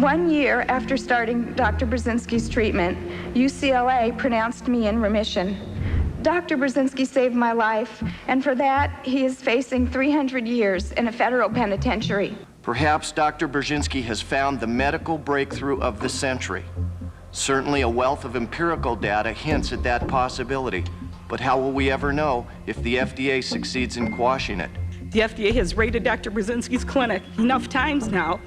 1 year after starting Dr. Burzynski's treatment, UCLA pronounced me in remission. Dr. Burzynski saved my life, and for that, he is facing 300 years in a federal penitentiary. Perhaps Dr. Burzynski has found the medical breakthrough of the century. Certainly a wealth of empirical data hints at that possibility. But how will we ever know if the FDA succeeds in quashing it? The FDA has raided Dr. Burzynski's clinic enough times now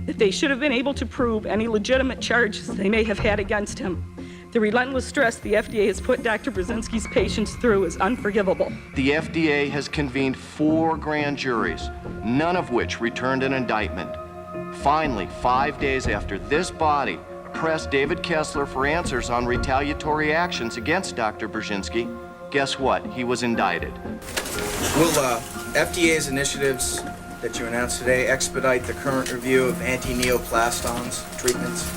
that they should have been able to prove any legitimate charges they may have had against him. The relentless stress the FDA has put Dr. Burzynski's patients through is unforgivable. The FDA has convened 4 grand juries, none of which returned an indictment. Finally, 5 days after this body pressed David Kessler for answers on retaliatory actions against Dr. Burzynski, guess what? He was indicted. Will FDA's initiatives that you announced today expedite the current review of antineoplastons treatments?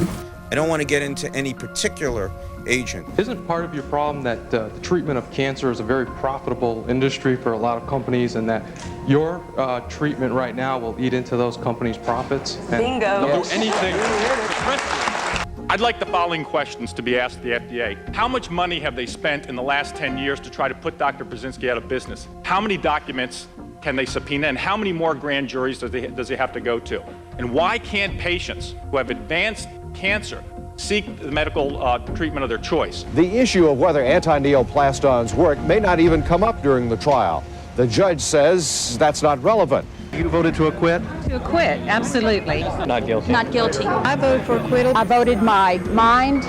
I don't want to get into any particular agent. Isn't part of your problem that the treatment of cancer is a very profitable industry for a lot of companies, and that your treatment right now will eat into those companies' profits? Bingo. They'll do anything. I'd like the following questions to be asked the FDA. How much money have they spent in the last 10 years to try to put Dr. Burzynski out of business? How many documents can they subpoena, and how many more grand juries does he have to go to? And why can't patients who have advanced cancer seek the medical treatment of their choice? The issue of whether antineoplastons work may not even come up during the trial. The judge says that's not relevant. You voted to acquit? To acquit, absolutely. Not guilty. Not guilty. I voted for acquittal. I voted my mind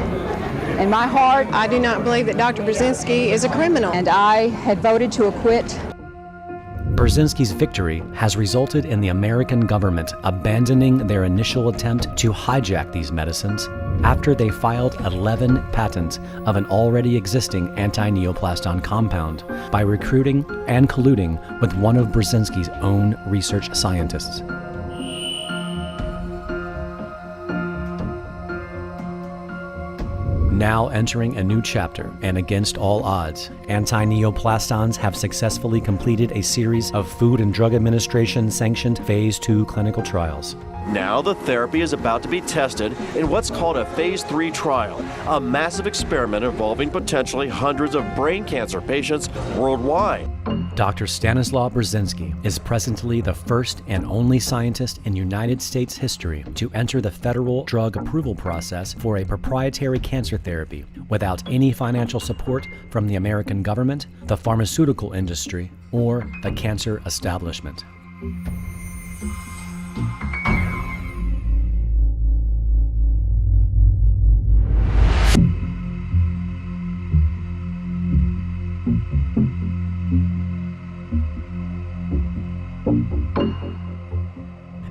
and my heart. I do not believe that Dr. Burzynski is a criminal. And I had voted to acquit. Burzynski's victory has resulted in the American government abandoning their initial attempt to hijack these medicines after they filed 11 patents of an already existing antineoplaston compound by recruiting and colluding with one of Burzynski's own research scientists. Now entering a new chapter, and against all odds, antineoplastons have successfully completed a series of Food and Drug Administration sanctioned Phase 2 clinical trials. Now the therapy is about to be tested in what's called a Phase 3 trial, a massive experiment involving potentially hundreds of brain cancer patients worldwide. Dr. Stanislaw Burzynski is presently the first and only scientist in United States history to enter the federal drug approval process for a proprietary cancer therapy without any financial support from the American government, the pharmaceutical industry, or the cancer establishment.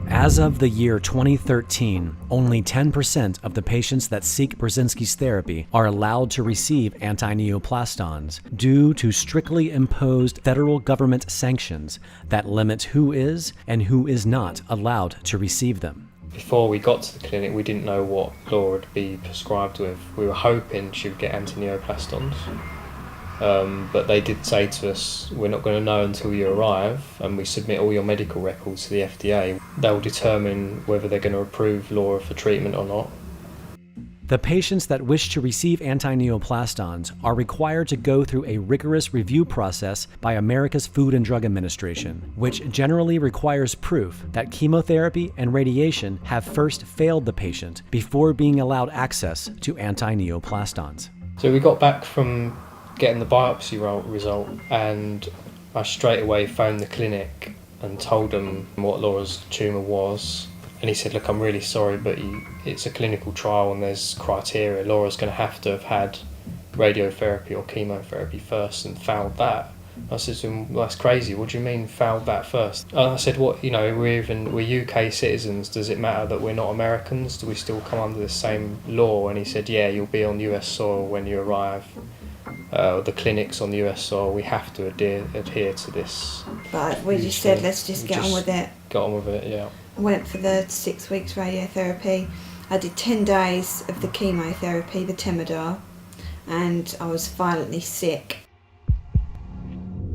As of the year 2013, only 10% of the patients that seek Burzynski's therapy are allowed to receive antineoplastons due to strictly imposed federal government sanctions that limit who is and who is not allowed to receive them. Before we got to the clinic, we didn't know what Laura would be prescribed with. We were hoping she would get antineoplastons. But they did say to us, we're not going to know until you arrive and we submit all your medical records to the FDA. They'll determine whether they're going to approve Laura for treatment or not. The patients that wish to receive antineoplastons are required to go through a rigorous review process by America's Food and Drug Administration, which generally requires proof that chemotherapy and radiation have first failed the patient before being allowed access to antineoplastons. So we got back from getting the biopsy result, and I straight away phoned the clinic and told them what Laura's tumour was, and he said, look, I'm really sorry, but it's a clinical trial and there's criteria. Laura's going to have had radiotherapy or chemotherapy first and failed that. I said to him, well, that's crazy, what do you mean failed that first? And I said, what, you know, we're UK citizens, does it matter that we're not Americans? Do we still come under the same law? And he said, yeah, you'll be on US soil when you arrive. The clinics on the US soil, we have to adhere to this. But we just said, let's just get on with it. Got on with it, yeah. I went for the 6 weeks radiotherapy. I did 10 days of the chemotherapy, the Temodar, and I was violently sick.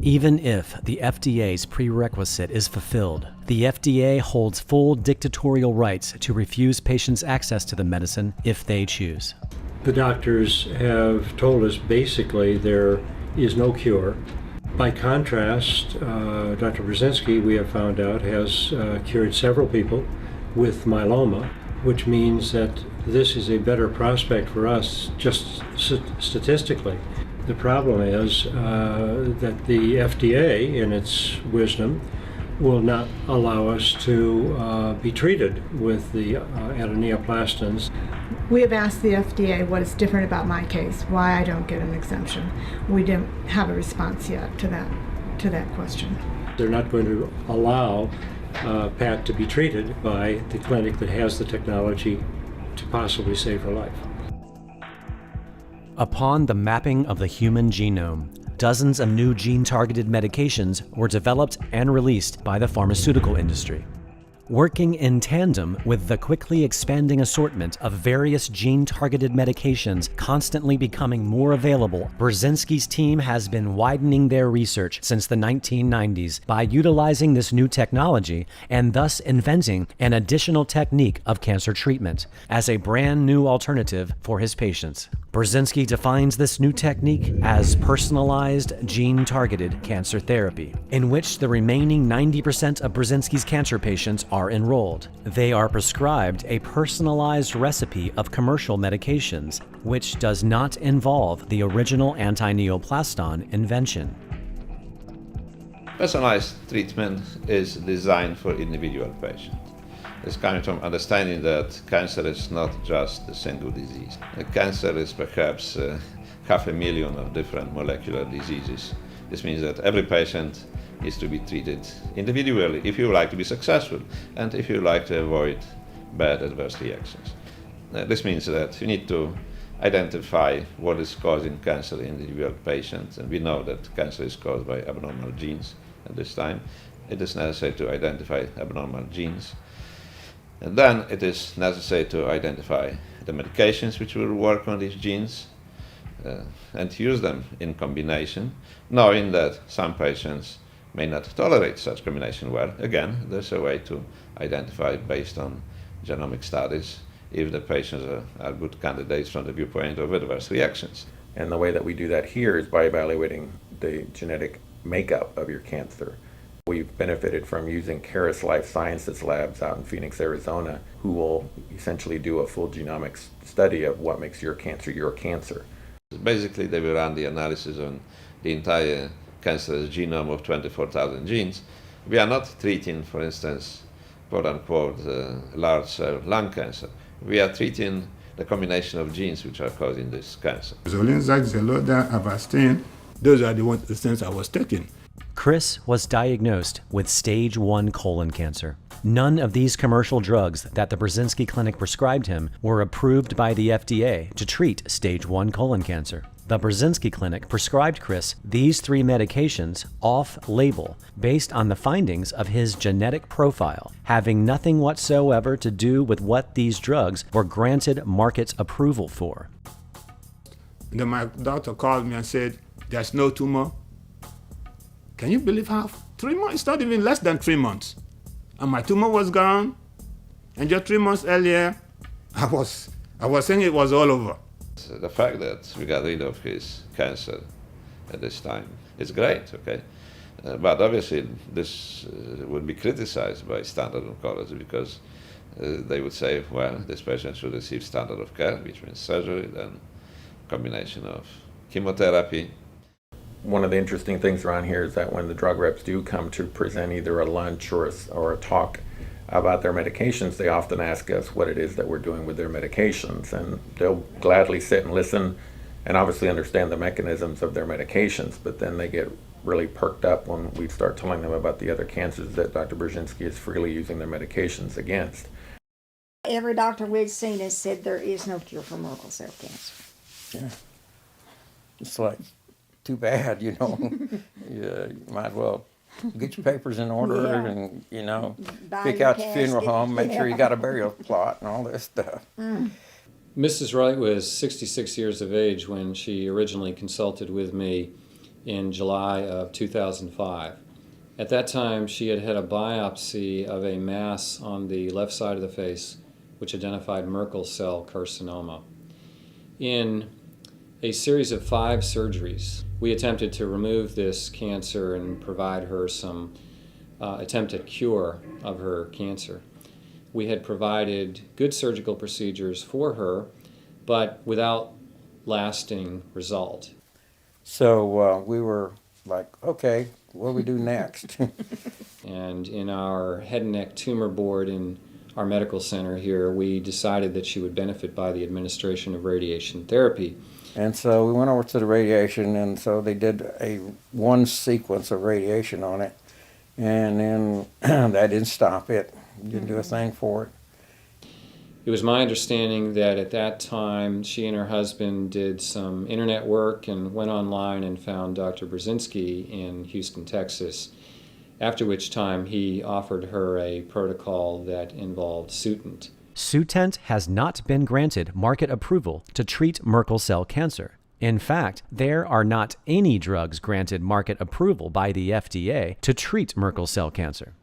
Even if the FDA's prerequisite is fulfilled, the FDA holds full dictatorial rights to refuse patients access to the medicine if they choose. The doctors have told us basically there is no cure. By contrast, Dr. Burzynski, we have found out, has cured several people with myeloma, which means that this is a better prospect for us just statistically. The problem is that the FDA, in its wisdom, will not allow us to be treated with the Antineoplastons. We have asked the FDA what is different about my case, why I don't get an exemption. We don't have a response yet to that question. They're not going to allow Pat to be treated by the clinic that has the technology to possibly save her life. Upon the mapping of the human genome, dozens of new gene-targeted medications were developed and released by the pharmaceutical industry. Working in tandem with the quickly expanding assortment of various gene-targeted medications constantly becoming more available, Burzynski's team has been widening their research since the 1990s by utilizing this new technology and thus inventing an additional technique of cancer treatment as a brand new alternative for his patients. Burzynski defines this new technique as personalized gene-targeted cancer therapy, in which the remaining 90% of Burzynski's cancer patients are enrolled. They are prescribed a personalized recipe of commercial medications, which does not involve the original antineoplaston invention. Personalized treatment is designed for individual patients. It's coming from understanding that cancer is not just a single disease. Cancer is perhaps 500,000 of different molecular diseases. This means that every patient is to be treated individually if you would like to be successful and if you would like to avoid bad adverse reactions. This means that you need to identify what is causing cancer in individual patients, and we know that cancer is caused by abnormal genes at this time. It is necessary to identify abnormal genes. And then it is necessary to identify the medications which will work on these genes and use them in combination, knowing that some patients may not tolerate such combination well. Again, there's a way to identify based on genomic studies if the patients are good candidates from the viewpoint of adverse reactions. And the way that we do that here is by evaluating the genetic makeup of your cancer. We've benefited from using Caris Life Sciences labs out in Phoenix, Arizona, who will essentially do a full genomics study of what makes your cancer. Basically, they will run the analysis on the entire cancerous genome of 24,000 genes. We are not treating, for instance, quote-unquote, large cell lung cancer. We are treating the combination of genes which are causing this cancer. Zolinzac, Xeloda, Avastin, those are the things I was taking. Chris was diagnosed with stage 1 colon cancer. None of these commercial drugs that the Burzynski Clinic prescribed him were approved by the FDA to treat stage 1 colon cancer. The Burzynski Clinic prescribed Chris these 3 medications off-label based on the findings of his genetic profile, having nothing whatsoever to do with what these drugs were granted market approval for. Then my doctor called me and said, "There's no tumor." Can you believe how 3 months? It's not even less than 3 months. And my tumor was gone. And just 3 months earlier, I was saying it was all over. The fact that we got rid of his cancer at this time is great, okay? But obviously this would be criticized by standard oncology because they would say, well, this patient should receive standard of care, which means surgery, then combination of chemotherapy. One of the interesting things around here is that when the drug reps do come to present either a lunch or a talk about their medications, they often ask us what it is that we're doing with their medications, and they'll gladly sit and listen and obviously understand the mechanisms of their medications, but then they get really perked up when we start telling them about the other cancers that Dr. Burzynski is freely using their medications against. Every doctor we've seen has said there is no cure for Merkel cell cancer. Yeah. It's like, too bad, you know. You might as well get your papers in order and, you know, pick out your funeral home, make sure you got a burial plot and all this stuff. Mrs. Wright was 66 years of age when she originally consulted with me in July of 2005. At that time, she had had a biopsy of a mass on the left side of the face, which identified Merkel cell carcinoma. In a series of 5 surgeries, we attempted to remove this cancer and provide her some attempt at cure of her cancer. We had provided good surgical procedures for her, but without lasting result. So we were like, okay, what do we do next? And in our head and neck tumor board in our medical center here, we decided that she would benefit by the administration of radiation therapy. And so we went over to the radiation, and so they did one sequence of radiation on it, and then that didn't stop it, didn't do a thing for it. It was my understanding that at that time she and her husband did some internet work and went online and found Dr. Burzynski in Houston, Texas, after which time he offered her a protocol that involved Sutent. Sutent has not been granted market approval to treat Merkel cell cancer. In fact, there are not any drugs granted market approval by the FDA to treat Merkel cell cancer.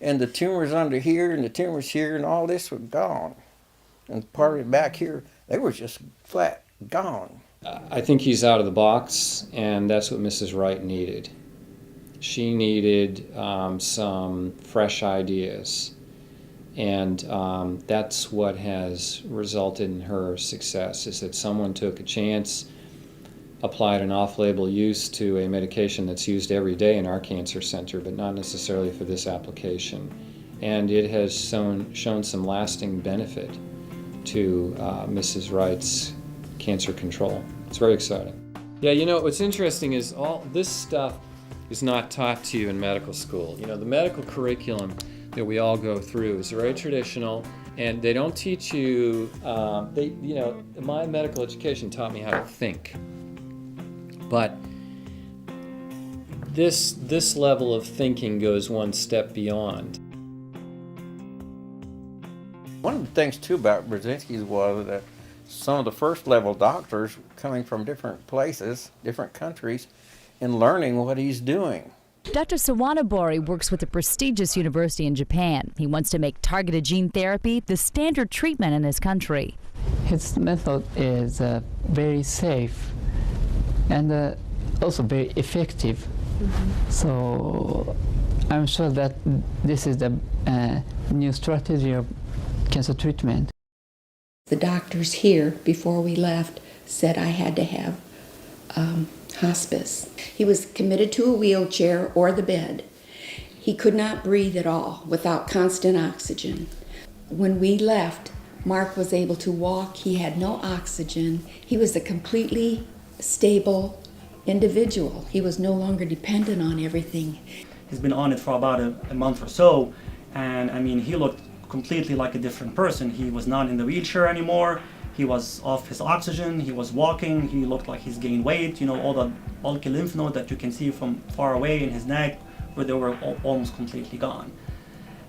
And the tumors under here and the tumors here and all this were gone. And part of it back here, they were just flat gone. I think he's out of the box, and that's what Mrs. Wright needed. She needed some fresh ideas. And that's what has resulted in her success, is that someone took a chance, applied an off-label use to a medication that's used every day in our cancer center, but not necessarily for this application. And it has shown some lasting benefit to Mrs. Wright's cancer control. It's very exciting. Yeah, you know, what's interesting is all this stuff is not taught to you in medical school. You know, the medical curriculum that we all go through is very traditional, and they don't teach you, my medical education taught me how to think. But this level of thinking goes one step beyond. One of the things too about Burzynski's was that some of the first level doctors coming from different places, different countries, and learning what he's doing. Dr. Sawanabori works with a prestigious university in Japan. He wants to make targeted gene therapy the standard treatment in his country. His method is very safe and also very effective. So I'm sure that this is the new strategy of cancer treatment. The doctors here, before we left, said I had to have hospice. He was committed to a wheelchair or the bed. He could not breathe at all without constant oxygen. When we left, Mark was able to walk. He had no oxygen. He was a completely stable individual. He was no longer dependent on everything. He's been on it for about a month or so, and I mean, he looked completely like a different person. He was not in the wheelchair anymore. He was off his oxygen, he was walking, he looked like he's gained weight, you know, all the bulky lymph node that you can see from far away in his neck, where they were almost completely gone.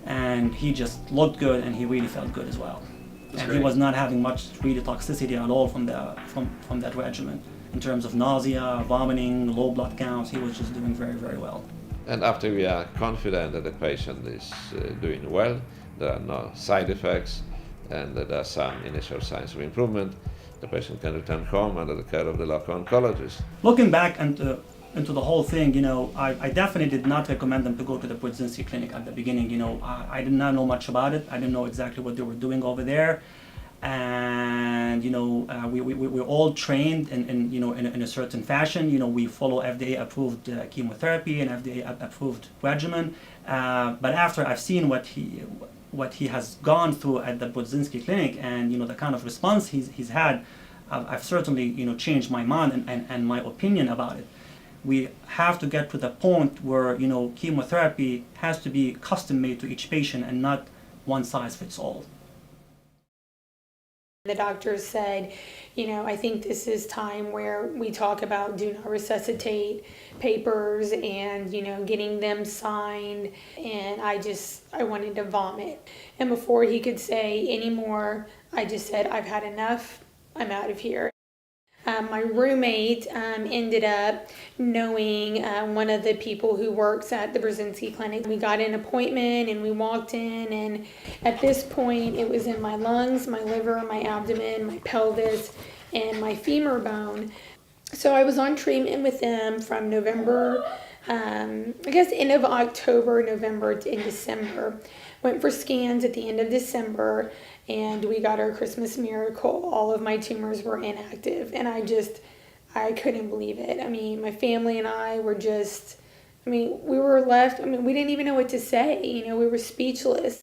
And he just looked good, and he really felt good as well. That's and great. He was not having much really toxicity at all from that regimen. In terms of nausea, vomiting, low blood counts, he was just doing very, very well. And after we are confident that the patient is doing well, there are no side effects, and there are some initial signs of improvement, the patient can return home under the care of the local oncologist. Looking back into the whole thing, you know, I definitely did not recommend them to go to the Burzynski Clinic at the beginning. You know, I did not know much about it. I didn't know exactly what they were doing over there. And, you know, we're all trained in a certain fashion. You know, we follow FDA-approved chemotherapy and FDA-approved regimen. But after I've seen what he has gone through at the Burzynski Clinic, and you know the kind of response he's had, I've certainly changed my mind and my opinion about it. We have to get to the point where chemotherapy has to be custom made to each patient and not one size fits all. The doctors said, I think this is time where we talk about do not resuscitate papers and, getting them signed. And I wanted to vomit. And before he could say any more, I just said, I've had enough. I'm out of here. My roommate ended up knowing one of the people who works at the Burzynski Clinic. We got an appointment and we walked in, and at this point it was in my lungs, my liver, my abdomen, my pelvis, and my femur bone. So I was on treatment with them from November, I guess end of October, November in December. Went for scans at the end of December, and we got our Christmas miracle. All of my tumors were inactive, and I couldn't believe it. I mean, my family and I were just, we were left, we didn't even know what to say. We were speechless.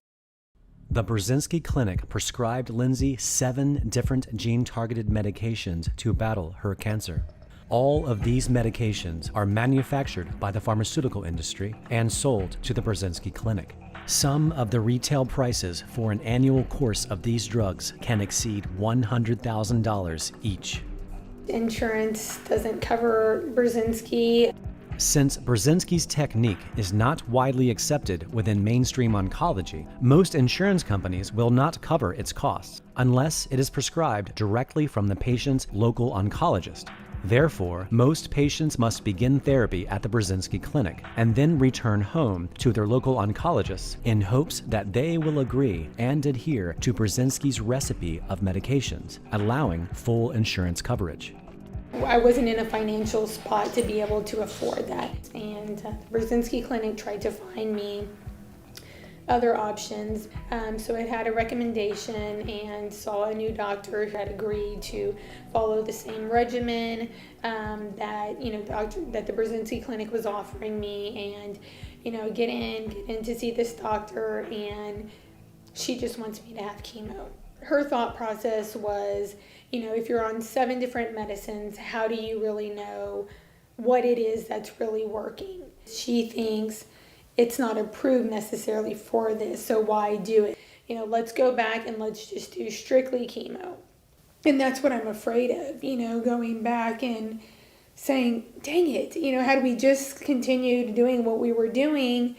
The Burzynski Clinic prescribed Lindsay 7 different gene-targeted medications to battle her cancer. All of these medications are manufactured by the pharmaceutical industry and sold to the Burzynski Clinic. Some of the retail prices for an annual course of these drugs can exceed $100,000 each. Insurance doesn't cover Burzynski. Since Burzynski's technique is not widely accepted within mainstream oncology, most insurance companies will not cover its costs unless it is prescribed directly from the patient's local oncologist. Therefore, most patients must begin therapy at the Burzynski Clinic and then return home to their local oncologists in hopes that they will agree and adhere to Burzynski's recipe of medications, allowing full insurance coverage. I wasn't in a financial spot to be able to afford that, and the Burzynski Clinic tried to find me other options. So I had a recommendation and saw a new doctor who had agreed to follow the same regimen that the Burzynski Clinic was offering me, and get in to see this doctor, and she just wants me to have chemo. Her thought process was, if you're on 7 different medicines, how do you really know what it is that's really working? She thinks it's not approved necessarily for this, so why do it? Let's go back and let's just do strictly chemo. And that's what I'm afraid of, going back and saying, dang it, had we just continued doing what we were doing.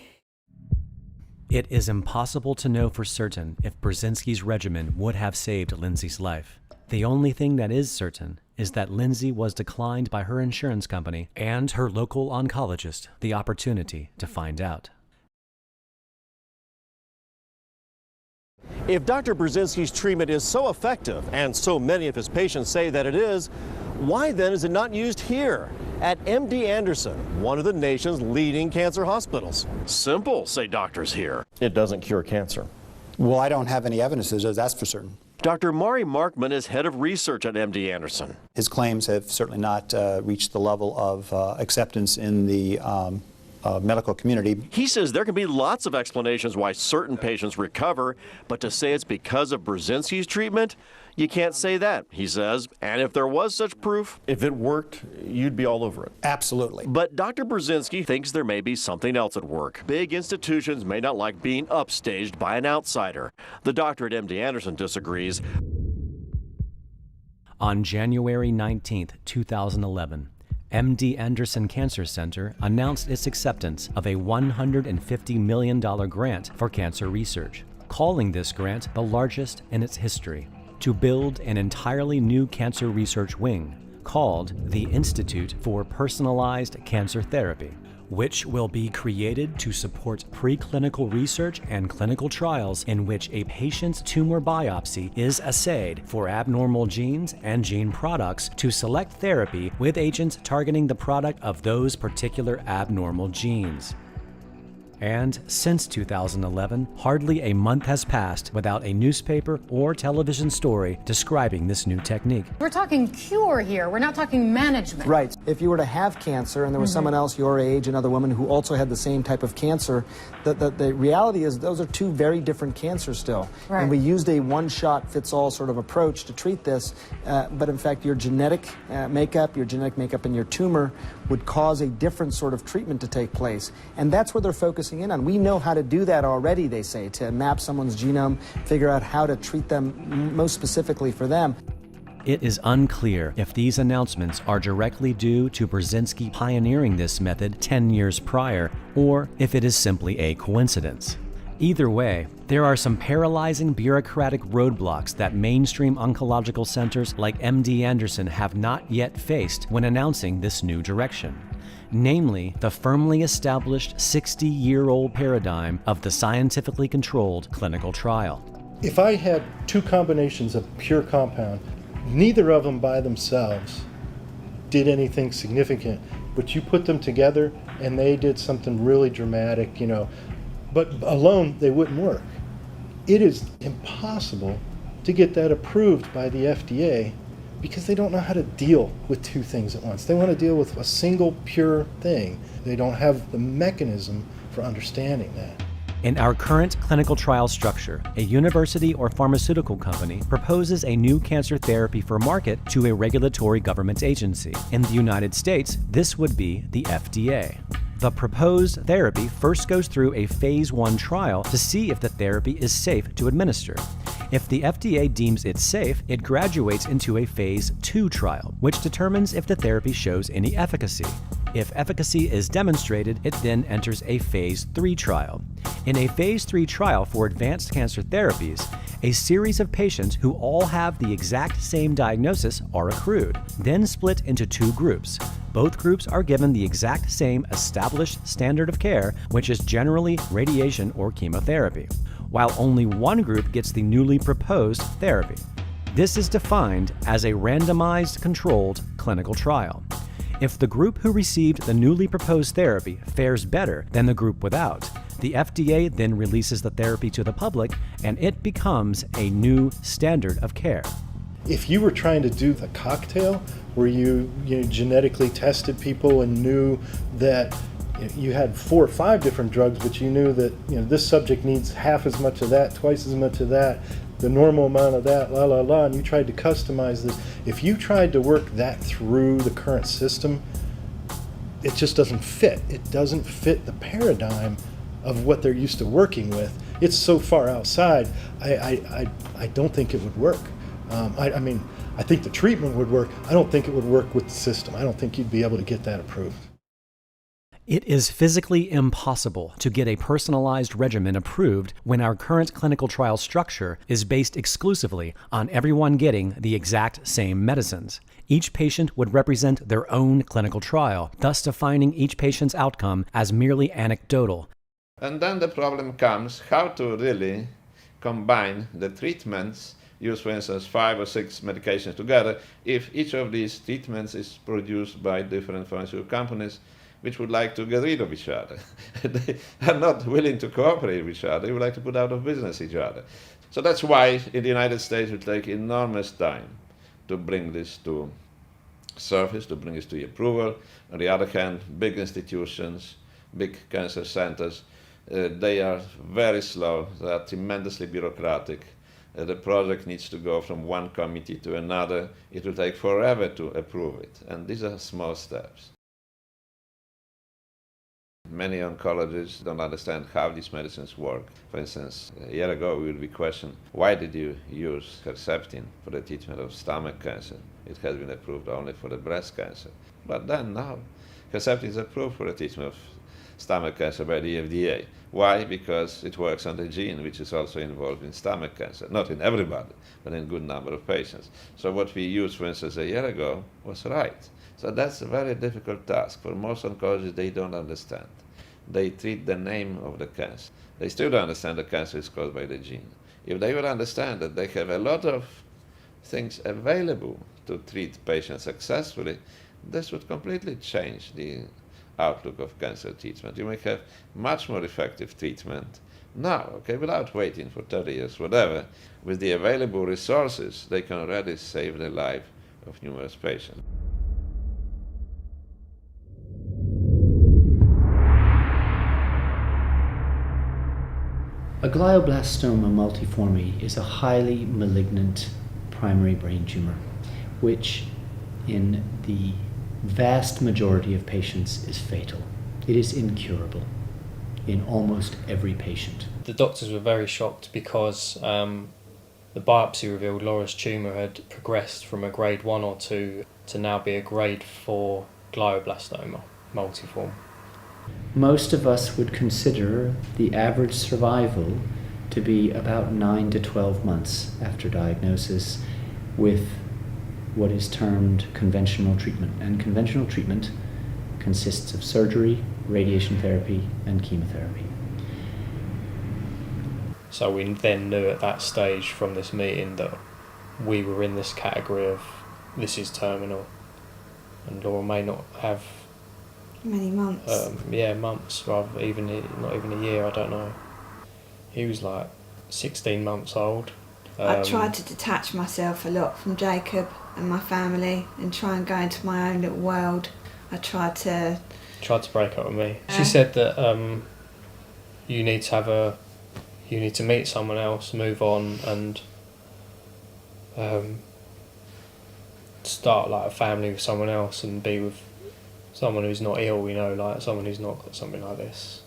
It is impossible to know for certain if Burzynski's regimen would have saved Lindsay's life. The only thing that is certain is that Lindsay was declined by her insurance company and her local oncologist the opportunity to find out. If Dr. Burzynski's treatment is so effective, and so many of his patients say that it is, why then is it not used here at MD Anderson, one of the nation's leading cancer hospitals? Simple, say doctors here. It doesn't cure cancer. Well, I don't have any evidence that does, that's for certain. Dr. Mari Markman is head of research at MD Anderson. His claims have certainly not reached the level of acceptance in the medical community. He says there can be lots of explanations why certain patients recover, but to say it's because of Burzynski's treatment, you can't say that, he says. And if there was such proof, if it worked, you'd be all over it. Absolutely. But Dr. Burzynski thinks there may be something else at work. Big institutions may not like being upstaged by an outsider. The doctor at MD Anderson disagrees. On January 19, 2011, MD Anderson Cancer Center announced its acceptance of a $150 million grant for cancer research, calling this grant the largest in its history, to build an entirely new cancer research wing called the Institute for Personalized Cancer Therapy, which will be created to support preclinical research and clinical trials in which a patient's tumor biopsy is assayed for abnormal genes and gene products to select therapy with agents targeting the product of those particular abnormal genes. And since 2011, hardly a month has passed without a newspaper or television story describing this new technique. We're talking cure here. We're not talking management. Right. If you were to have cancer and there was someone else your age, another woman who also had the same type of cancer, the reality is those are two very different cancers still. Right. And we used a one-shot fits-all sort of approach to treat this, but in fact your genetic makeup in your tumor would cause a different sort of treatment to take place. And that's what they're focusing in on. We know how to do that already, they say, to map someone's genome, figure out how to treat them most specifically for them. It is unclear if these announcements are directly due to Burzynski pioneering this method 10 years prior, or if it is simply a coincidence. Either way, there are some paralyzing bureaucratic roadblocks that mainstream oncological centers like MD Anderson have not yet faced when announcing this new direction. Namely, the firmly established 60-year-old paradigm of the scientifically controlled clinical trial. If I had two combinations of pure compound, neither of them by themselves did anything significant, but you put them together and they did something really dramatic, you know, but alone they wouldn't work. It is impossible to get that approved by the FDA because they don't know how to deal with two things at once. They want to deal with a single pure thing. They don't have the mechanism for understanding that. In our current clinical trial structure, a university or pharmaceutical company proposes a new cancer therapy for market to a regulatory government agency. In the United States, this would be the FDA. The proposed therapy first goes through a phase 1 trial to see if the therapy is safe to administer. If the FDA deems it safe, it graduates into a phase 2 trial, which determines if the therapy shows any efficacy. If efficacy is demonstrated, it then enters a phase 3 trial. In a phase 3 trial for advanced cancer therapies, a series of patients who all have the exact same diagnosis are accrued, then split into two groups. Both groups are given the exact same established standard of care, which is generally radiation or chemotherapy, while only one group gets the newly proposed therapy. This is defined as a randomized controlled clinical trial. If the group who received the newly proposed therapy fares better than the group without, the FDA then releases the therapy to the public and it becomes a new standard of care. If you were trying to do the cocktail where you genetically tested people and knew that you had 4 or 5 different drugs, but you knew that this subject needs half as much of that, twice as much of that, the normal amount of that, and you tried to customize this. If you tried to work that through the current system, it just doesn't fit. It doesn't fit the paradigm of what they're used to working with. It's so far outside, I don't think it would work. I mean, I think the treatment would work. I don't think it would work with the system. I don't think you'd be able to get that approved. It is physically impossible to get a personalized regimen approved when our current clinical trial structure is based exclusively on everyone getting the exact same medicines. Each patient would represent their own clinical trial, thus defining each patient's outcome as merely anecdotal. And then the problem comes how to really combine the treatments, use for instance 5 or 6 medications together, if each of these treatments is produced by different pharmaceutical companies which would like to get rid of each other. They are not willing to cooperate with each other. They would like to put out of business each other. So that's why in the United States it will take enormous time to bring this to surface, to bring this to approval. On the other hand, big institutions, big cancer centers, they are very slow. They are tremendously bureaucratic. The project needs to go from one committee to another. It will take forever to approve it. And these are small steps. Many oncologists don't understand how these medicines work. For instance, a year ago we would be questioned, why did you use Herceptin for the treatment of stomach cancer? It has been approved only for the breast cancer. But then now, Herceptin is approved for the treatment of stomach cancer by the FDA. Why? Because it works on the gene which is also involved in stomach cancer. Not in everybody, but in a good number of patients. So what we used, for instance, a year ago was right. So that's a very difficult task. For most oncologists, they don't understand. They treat the name of the cancer. They still don't understand the cancer is caused by the gene. If they would understand that they have a lot of things available to treat patients successfully, this would completely change the outlook of cancer treatment. You may have much more effective treatment now, okay, without waiting for 30 years, whatever. With the available resources, they can already save the life of numerous patients. A glioblastoma multiforme is a highly malignant primary brain tumor, which in the vast majority of patients is fatal. It is incurable in almost every patient. The doctors were very shocked because the biopsy revealed Laura's tumour had progressed from a grade 1 or 2 to now be a grade 4 glioblastoma multiforme. Most of us would consider the average survival to be about 9 to 12 months after diagnosis with what is termed conventional treatment. And conventional treatment consists of surgery, radiation therapy, and chemotherapy. So we then knew at that stage from this meeting that we were in this category of this is terminal, and Laura may not have many months. Months, rather not even a year. I don't know. He was like 16 months old. I tried to detach myself a lot from Jacob and my family and try and go into my own little world. I tried to break up with me. She said that you need to meet someone else, move on, and start like a family with someone else and be with someone who's not ill, like someone who's not got something like this.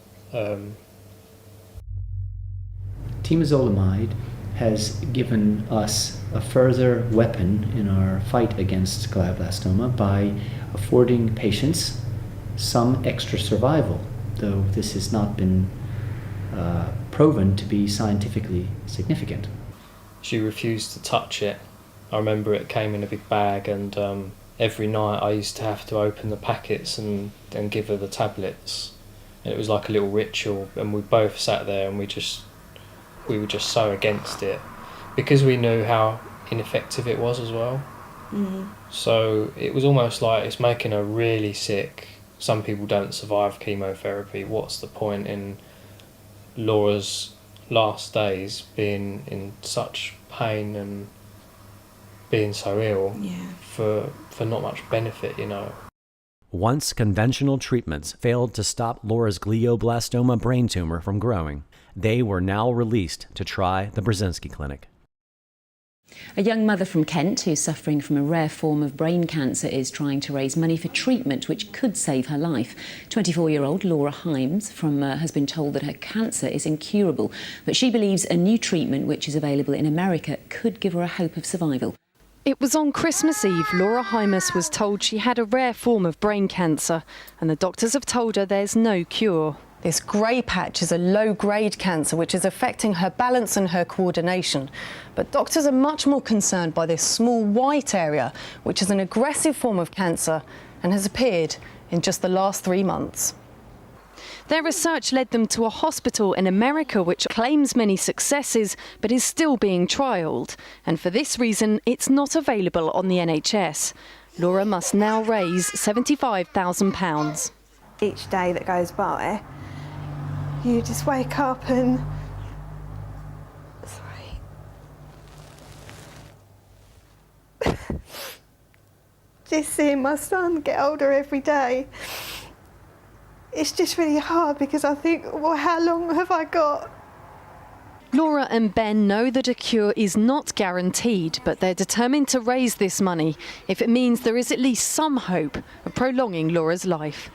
Temozolomide has given us a further weapon in our fight against glioblastoma by affording patients some extra survival, though this has not been proven to be scientifically significant. She refused to touch it. I remember it came in a big bag, and every night I used to have to open the packets and give her the tablets. And it was like a little ritual, and we both sat there and we were just so against it because we knew how ineffective it was as well. Mm. So it was almost like it's making her really sick. Some people don't survive chemotherapy. What's the point in Laura's last days being in such pain and being so ill for not much benefit, Once conventional treatments failed to stop Laura's glioblastoma brain tumor from growing, they were now released to try the Burzynski Clinic. A young mother from Kent who's suffering from a rare form of brain cancer is trying to raise money for treatment which could save her life. 24-year-old Laura Himes has been told that her cancer is incurable, but she believes a new treatment which is available in America could give her a hope of survival. It was on Christmas Eve Laura Himes was told she had a rare form of brain cancer, and the doctors have told her there's no cure. This grey patch is a low-grade cancer which is affecting her balance and her coordination. But doctors are much more concerned by this small white area, which is an aggressive form of cancer and has appeared in just the last 3 months. Their research led them to a hospital in America which claims many successes but is still being trialled. And for this reason, it's not available on the NHS. Laura must now raise £75,000. Each day that goes by, you just wake up and just seeing my son get older every day. It's just really hard because I think, well, how long have I got? Laura and Ben know that a cure is not guaranteed, but they're determined to raise this money if it means there is at least some hope of prolonging Laura's life.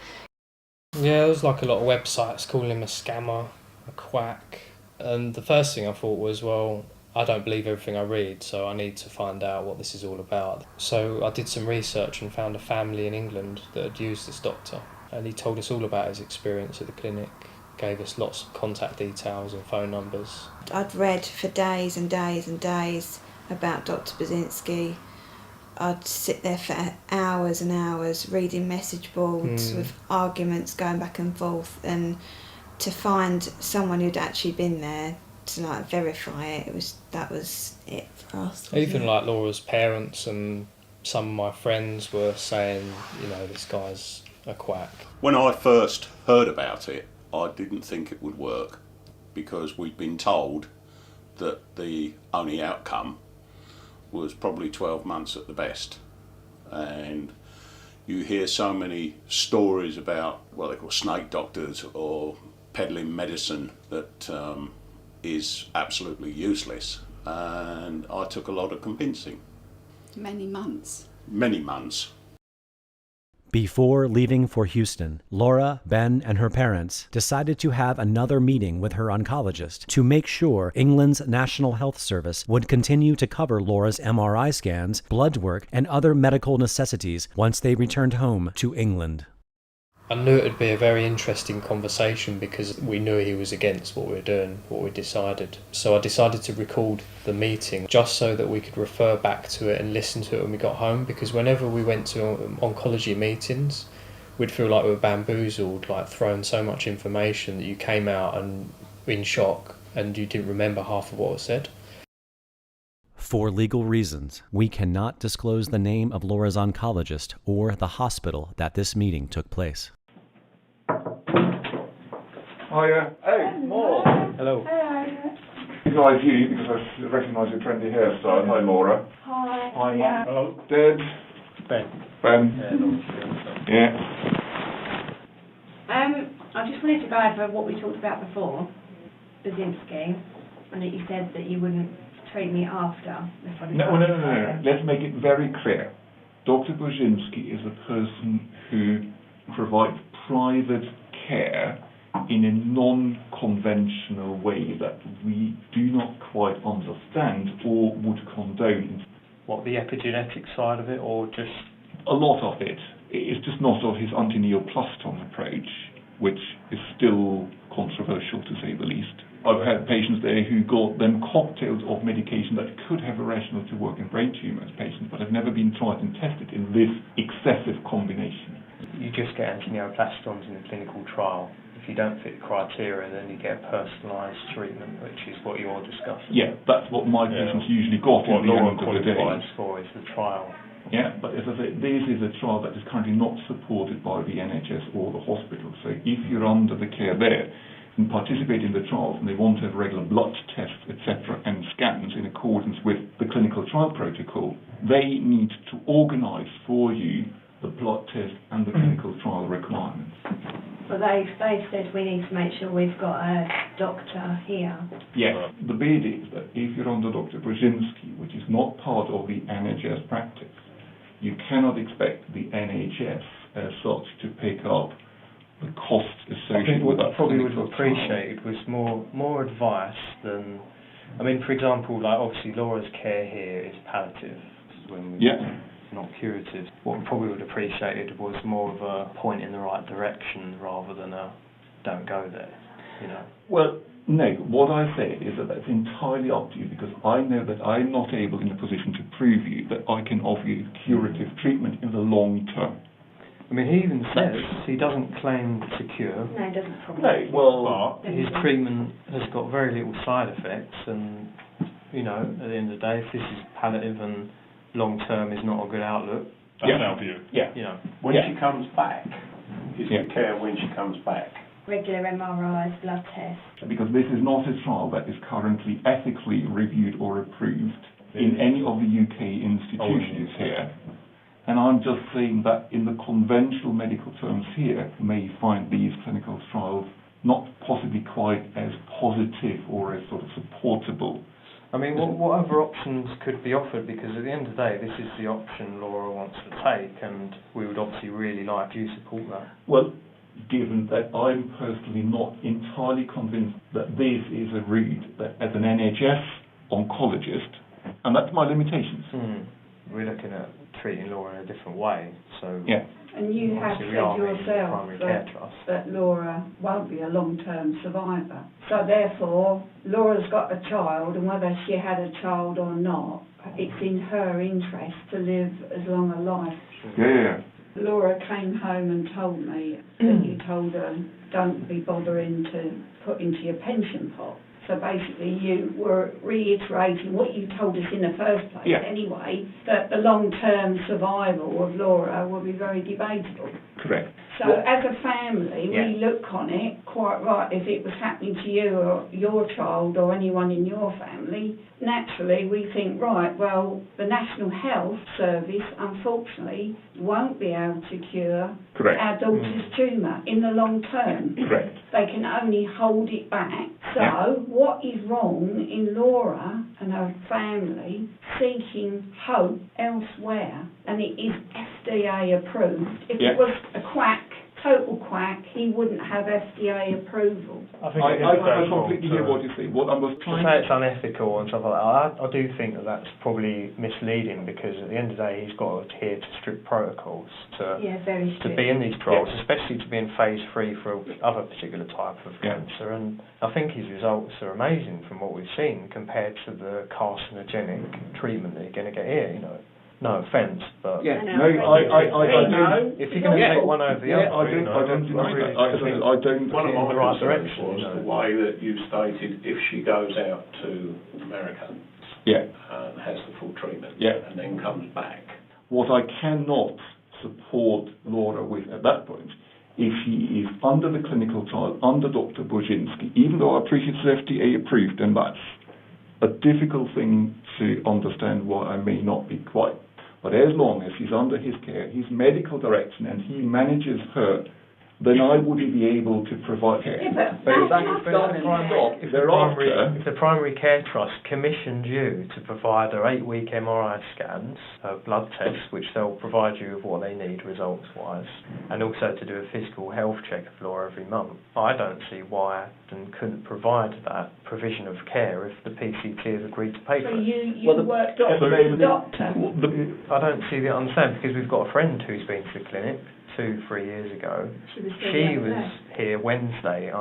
Yeah, there was like a lot of websites calling him a scammer, a quack, and the first thing I thought was, well, I don't believe everything I read, so I need to find out what this is all about. So I did some research and found a family in England that had used this doctor, and he told us all about his experience at the clinic, gave us lots of contact details and phone numbers. I'd read for days and days and days about Dr. Burzynski. I'd sit there for hours and hours reading message boards with arguments going back and forth, and to find someone who'd actually been there to like verify it, that was it for us. Even like Laura's parents and some of my friends were saying, this guy's a quack. When I first heard about it, I didn't think it would work because we'd been told that the only outcome was probably 12 months at the best. And you hear so many stories about what they call snake doctors or peddling medicine that is absolutely useless. And I took a lot of convincing. Many months. Many months. Before leaving for Houston, Laura, Ben, and her parents decided to have another meeting with her oncologist to make sure England's National Health Service would continue to cover Laura's MRI scans, blood work, and other medical necessities once they returned home to England. I knew it would be a very interesting conversation because we knew he was against what we were doing, what we decided. So I decided to record the meeting just so that we could refer back to it and listen to it when we got home, because whenever we went to oncology meetings, we'd feel like we were bamboozled, like thrown so much information that you came out and in shock and you didn't remember half of what was said. For legal reasons, we cannot disclose the name of Laura's oncologist or the hospital that this meeting took place. Hiya. Hey, Maura. Hello. These eyes you because I recognise your trendy hairstyle. Hi, Laura. Hi. Hi, Yeah. Hello. Dad. Ben. Yeah. I just wanted to go over what we talked about before, Burzynski, and that you said that you wouldn't treat me after. No. Let's make it very clear. Dr. Burzynski is a person who provides private care in a non-conventional way that we do not quite understand or would condone. What, the epigenetic side of it, or just... A lot of it. It's just not of his Antineoplaston approach, which is still controversial to say the least. I've had patients there who got them cocktails of medication that could have a rationale to work in brain tumours patients, but have never been tried and tested in this excessive combination. You just get Antineoplastons in a clinical trial. If you don't fit the criteria, then you get personalised treatment, which is what you're discussing. Yeah, that's what my patients usually got in the end of the day. What for is the trial. Yeah, but as I say, this is a trial that is currently not supported by the NHS or the hospital. So if you're under the care there and participate in the trials and they want to have regular blood tests, etc., and scans in accordance with the clinical trial protocol, they need to organise for you the blood test and the clinical trial requirements. But they've said we need to make sure we've got a doctor here. Yes, the bid is that if you're under Dr. Burzynski, which is not part of the NHS practice, you cannot expect the NHS as such to pick up the costs associated with that. What I probably would have appreciated was more advice than, I mean, for example, like obviously Laura's care here is palliative. When we not curative. What we probably would have appreciated was more of a point in the right direction rather than a don't go there, you know. Well, no, what I said is that that's entirely up to you, because I know that I'm not able in a position to prove you that I can offer you curative treatment in the long term. I mean, he even says he doesn't claim to cure. No, he doesn't probably. No, well, his treatment has got very little side effects, and, you know, at the end of the day, if this is palliative and long term is not a good outlook. That's our view. Yeah. You know. When she comes back, is the care when she comes back? Regular MRIs, blood tests. Because this is not a trial that is currently ethically reviewed or approved in any of the UK institutions here. And I'm just saying that in the conventional medical terms here, may find these clinical trials not possibly quite as positive or as sort of supportable. I mean, what other options could be offered? Because at the end of the day, this is the option Laura wants to take, and we would obviously really like you to support that. Well, given that I'm personally not entirely convinced that this is a route that, as an NHS oncologist, and that's my limitations. We're looking at treating Laura in a different way, so... Yeah. And you have said yourself that Laura won't be a long-term survivor. So therefore, Laura's got a child, and whether she had a child or not, it's in her interest to live as long a life. Yeah. Laura came home and told me that you told her, don't be bothering to put into your pension pot. So basically you were reiterating what you told us in the first place anyway, that the long-term survival of Laura will be very debatable. Correct. So as a family, we look on it quite right. If it was happening to you or your child or anyone in your family, naturally we think, right, well, the National Health Service, unfortunately, won't be able to cure our daughter's tumour in the long term. Correct. They can only hold it back. So what is wrong in Laura and her family seeking hope elsewhere? And it is FDA approved. If it was a quack total quack, he wouldn't have FDA approval. I think I completely hear what you say. What I was trying to say it's unethical and stuff like that. I do think that that's probably misleading, because at the end of the day, he's got to adhere to strict protocols to be in these trials, especially to be in phase 3 for other particular type of cancer. And I think his results are amazing from what we've seen compared to the carcinogenic treatment that you're going to get here. No offence, but I don't. If you're going to take one over the other, I don't deny that. I don't. One of the right direction was the way that you stated, if she goes out to America and has the full treatment and then comes back. What I cannot support Laura with at that point, if she is under the clinical trial, under Dr. Burzynski, even though I appreciate it's FDA approved, and that's a difficult thing to understand why I may not be quite. But as long as he's under his care, his medical direction, and he manages her, then I wouldn't be able to provide care. If the primary care trust commissioned you to provide her 8-week MRI scans, blood tests, which they'll provide you with what they need results-wise, and also to do a physical health check of Laura every month, I don't see why Aston couldn't provide that provision of care if the PCT has agreed to pay for it. You worked as a doctor. I don't see the understand, because we've got a friend who's been to the clinic 2-3 years ago. She was here Wednesday,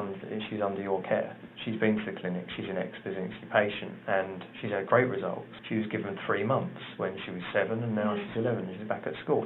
she's under your care. She's been to the clinic, she's an ex-Burzynski patient, and she's had great results. She was given 3 months when she was 7, and now she's 11, and she's back at school,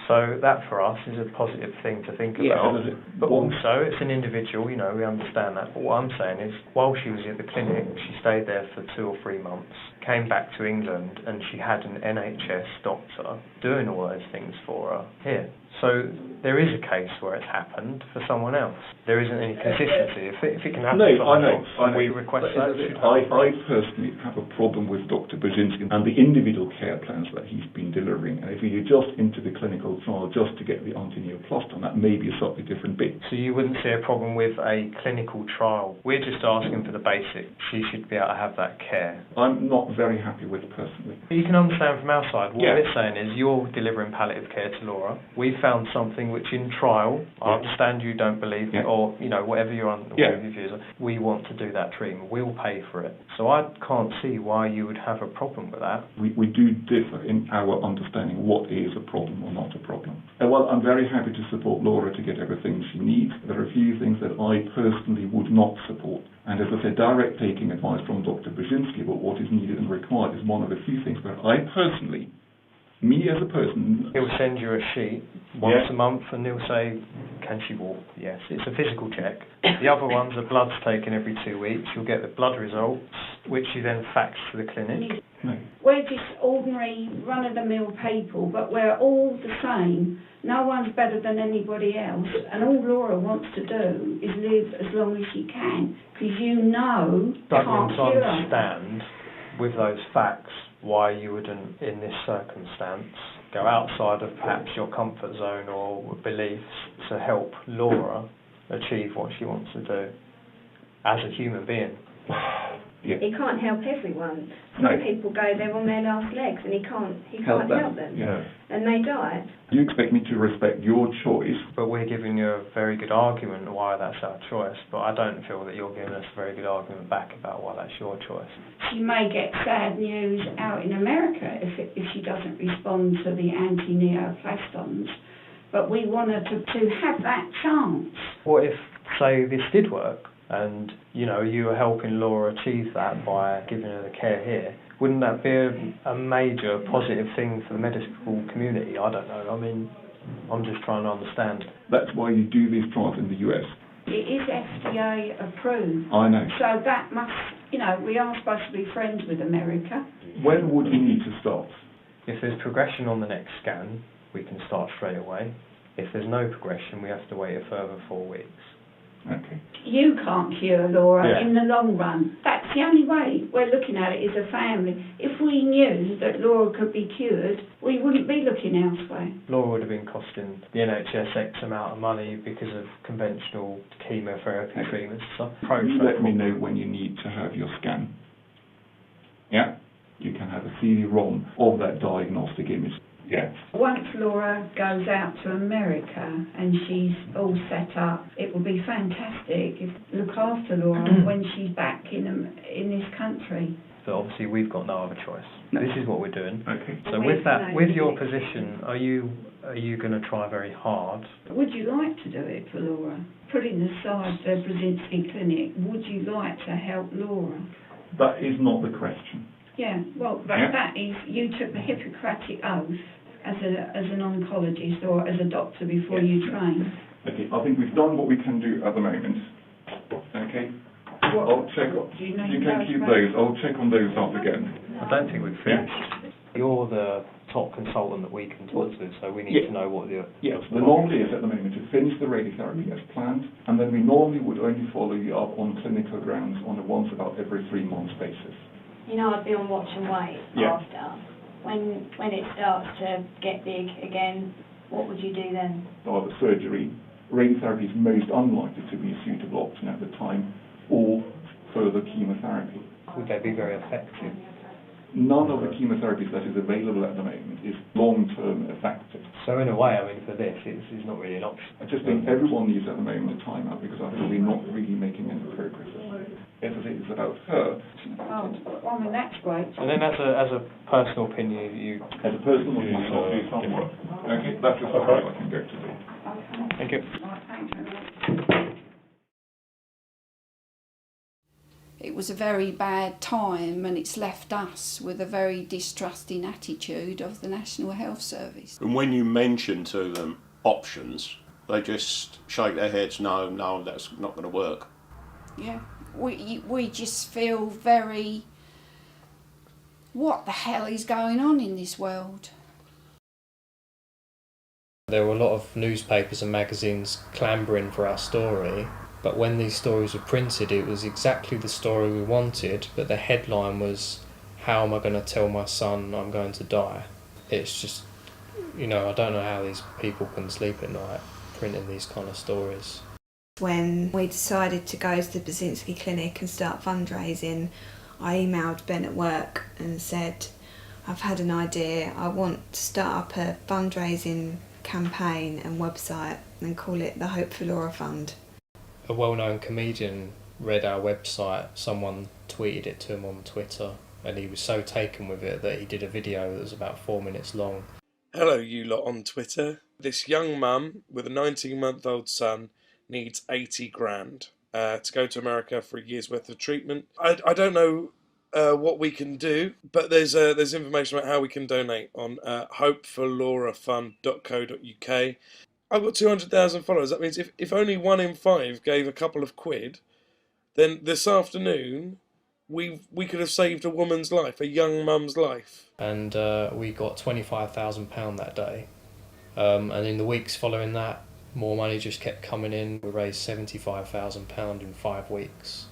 So that for us is a positive thing to think about. But also, it's an individual, we understand that. But what I'm saying is, while she was at the clinic, she stayed there for 2 or 3 months, came back to England, and she had an NHS doctor doing all those things for her here. So there is a case where it's happened for someone else. There isn't any consistency. If it can happen for someone else, we request that. I personally have a problem with Dr. Burzynski and the individual care plans that he's been delivering. And if you just into the clinical trial just to get the Antineoplastons, that may be a slightly different bit. So you wouldn't see a problem with a clinical trial? We're just asking for the basic. She should be able to have that care. I'm not very happy with it personally. You can understand from our side, what we're saying is you're delivering palliative care to Laura. We found something which in trial, I understand you don't believe it, or whatever you're on, whatever your views are, we want to do that treatment, we'll pay for it. So I can't see why you would have a problem with that. We do differ in our understanding what is a problem or not a problem. Well, I'm very happy to support Laura to get everything she needs. There are a few things that I personally would not support. And as I said, direct taking advice from Dr. Burzynski about what is needed and required is one of the few things where I personally, me as a person... He'll send you a sheet once a month and he'll say, can she walk? Yes, it's a physical check. The other ones are bloods taken every 2 weeks. You'll get the blood results, which you then fax to the clinic. We're just ordinary, run-of-the-mill people, but we're all the same. No one's better than anybody else, and all Laura wants to do is live as long as she can, because struggling to understand with those facts why you wouldn't, in this circumstance, go outside of perhaps your comfort zone or beliefs to help Laura achieve what she wants to do as a human being. He can't help everyone. Some people go there on their last legs and he can't help them. And they die. You expect me to respect your choice. But we're giving you a very good argument why that's our choice, but I don't feel that you're giving us a very good argument back about why that's your choice. She may get sad news out in America if she doesn't respond to the Antineoplastons, but we want her to have that chance. What if, say, this did work? And, you were helping Laura achieve that by giving her the care here. Wouldn't that be a major positive thing for the medical community? I don't know. I mean, I'm just trying to understand. That's why you do these trials in the US. It is FDA approved. I know. So that must, we are supposed to be friends with America. When would we need to start? If there's progression on the next scan, we can start straight away. If there's no progression, we have to wait a further 4 weeks. Okay. You can't cure Laura in the long run. That's the only way we're looking at it as a family. If we knew that Laura could be cured, we wouldn't be looking elsewhere. Laura would have been costing the NHS X amount of money because of conventional chemotherapy treatments and stuff. You let me know when you need to have your scan. Yeah? You can have a CD-ROM of that diagnostic image. Yeah. Once Laura goes out to America and she's all set up, it will be fantastic if look after Laura when she's back in this country. So obviously we've got no other choice. No. This is what we're doing. Okay. So with your position, are you going to try very hard? Would you like to do it for Laura? Putting aside the Burzynski Clinic, would you like to help Laura? That is not the question. Yeah, well, that is, you took the Hippocratic oath as an oncologist or as a doctor before you trained. Okay, I think we've done what we can do at the moment. Okay? I'll check. You can keep those. I'll check on those up again. I don't think we've finished. You're the top consultant that we can talk to, so we need to know what the... Yes, the norm is at the moment to finish the radiotherapy as planned, and then we normally would only follow you up on clinical grounds on a once about every 3 months basis. You know, I'd be on watch and wait after. When it starts to get big again, what would you do then? Either surgery, radiotherapy is most unlikely to be a suitable option at the time, or further chemotherapy. Would they be very effective? None of the chemotherapies that is available at the moment is long-term effective. So in a way, I mean, for this, it's not really an option. I just think everyone needs at the moment a time out because I feel we're not really making any progress. As I say, it's about her. Oh, I mean, that's great. And then as a personal opinion, you... As a personal opinion, I'll do some work. Okay, that's as far as I can go today. Okay. Thank you. Right, thanks very much. It was a very bad time, and it's left us with a very distrusting attitude of the National Health Service. And when you mention to them options, they just shake their heads, no, that's not going to work. Yeah, we just feel very, what the hell is going on in this world? There were a lot of newspapers and magazines clambering for our story, but when these stories were printed, it was exactly the story we wanted, but the headline was, how am I going to tell my son I'm going to die? It's just, I don't know how these people can sleep at night printing these kind of stories. When we decided to go to the Burzynski Clinic and start fundraising, I emailed Ben at work and said, I've had an idea, I want to start up a fundraising campaign and website and call it the Hope for Laura Fund. A well-known comedian read our website, someone tweeted it to him on Twitter, and he was so taken with it that he did a video that was about 4 minutes long. Hello you lot on Twitter. This young mum with a 19-month-old son needs 80 grand to go to America for a year's worth of treatment. I don't know what we can do, but there's information about how we can donate on hopeforlaurafund.co.uk. I've got 200,000 followers. That means if only 1 in 5 gave a couple of quid, then this afternoon we could have saved a woman's life, a young mum's life. And we got £25,000 that day. And in the weeks following that, more money just kept coming in. We raised £75,000 in 5 weeks,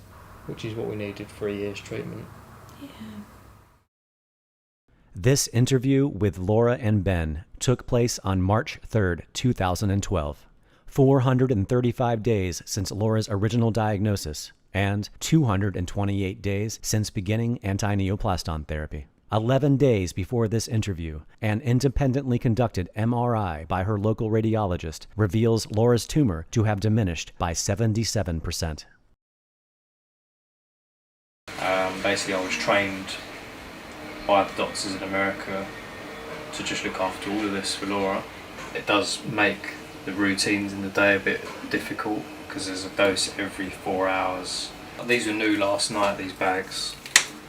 which is what we needed for a year's treatment. Yeah. This interview with Laura and Ben took place on March 3rd, 2012, 435 days since Laura's original diagnosis and 228 days since beginning antineoplaston therapy. 11 days before this interview, an independently conducted MRI by her local radiologist reveals Laura's tumor to have diminished by 77%. Basically, I was trained by the doctors in America to just look after all of this for Laura. It does make the routines in the day a bit difficult because there's a dose every 4 hours. These were new last night, these bags,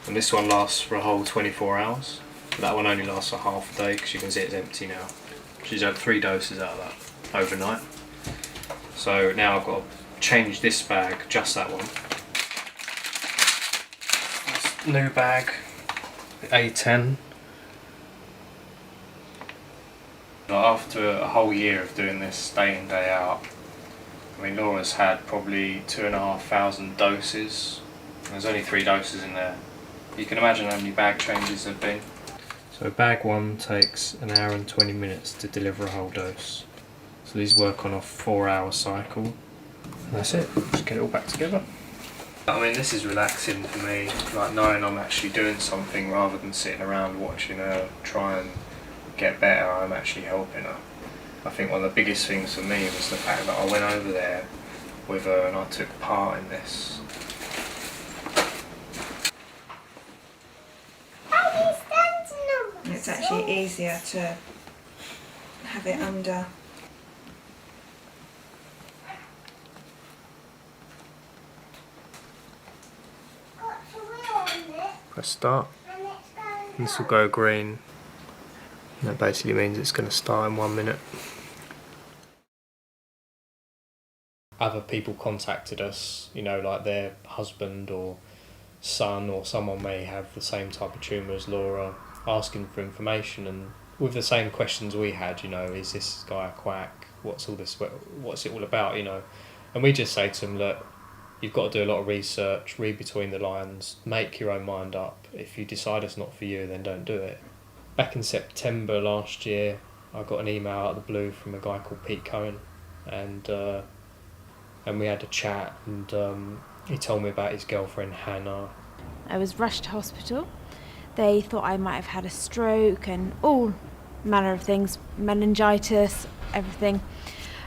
and this one lasts for a whole 24 hours. That one only lasts for half a day because you can see it's empty now. She's had 3 doses out of that overnight. So now I've got to change this bag, just that one. That's new bag. A10. After a whole year of doing this day in, day out, I mean, Laura's had probably 2,500 doses. There's only 3 doses in there. You can imagine how many bag changes there've been. So bag 1 takes 1 hour and 20 minutes to deliver a whole dose. So these work on a 4-hour cycle. And that's it, just get it all back together. I mean, this is relaxing for me, like knowing I'm actually doing something rather than sitting around watching her try and get better, I'm actually helping her. I think one of the biggest things for me was the fact that I went over there with her and I took part in this. It's actually easier to have it under. Press start. This will go green. And that basically means it's going to start in 1 minute. Other people contacted us, you know, like their husband or son or someone may have the same type of tumour as Laura, asking for information and with the same questions we had, you know, is this guy a quack? What's it all about, you know? And we just say to them, look, you've got to do a lot of research, read between the lines, make your own mind up. If you decide it's not for you, then don't do it. Back in September last year, I got an email out of the blue from a guy called Pete Cohen, and we had a chat, and he told me about his girlfriend Hannah. I was rushed to hospital. They thought I might have had a stroke and all manner of things, meningitis, everything.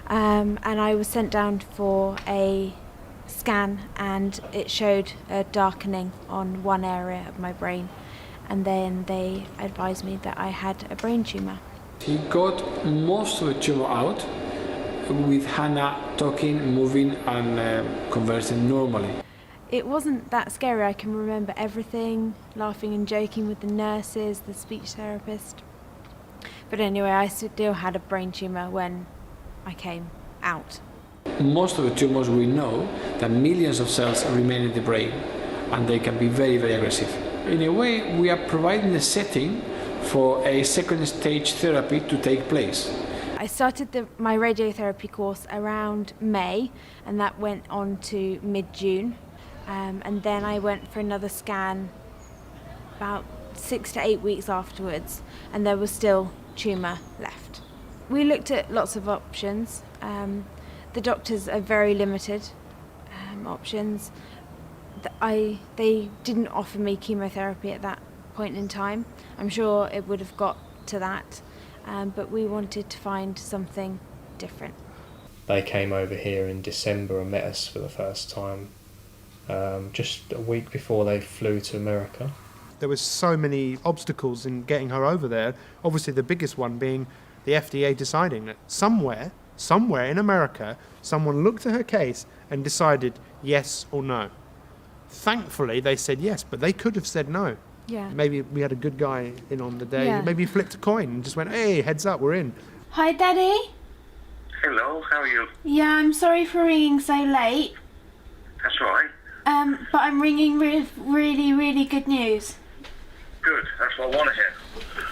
And I was sent down for a scan and it showed a darkening on one area of my brain. And then they advised me that I had a brain tumour. He got most of the tumour out with Hannah talking, moving and conversing normally. It wasn't that scary. I can remember everything, laughing and joking with the nurses, the speech therapist. But anyway, I still had a brain tumour when I came out. Most of the tumours we know that millions of cells remain in the brain and they can be very, very aggressive. In a way, we are providing a setting for a second stage therapy to take place. I started my radiotherapy course around May and that went on to mid-June. And then I went for another scan about 6 to 8 weeks afterwards, and there was still tumour left. We looked at lots of options. The doctors are very limited options. They didn't offer me chemotherapy at that point in time. I'm sure it would have got to that, but we wanted to find something different. They came over here in December and met us for the first time. Just a week before they flew to America. There were so many obstacles in getting her over there, obviously the biggest one being the FDA deciding that somewhere in America, someone looked at her case and decided yes or no. Thankfully, they said yes, but they could have said no. Yeah. Maybe we had a good guy in on the day. Yeah. Maybe he flipped a coin and just went, hey, heads up, we're in. Hi, Daddy. Hello, how are you? Yeah, I'm sorry for ringing so late. That's all right. But I'm ringing with really, really good news. Good, that's what I want to hear.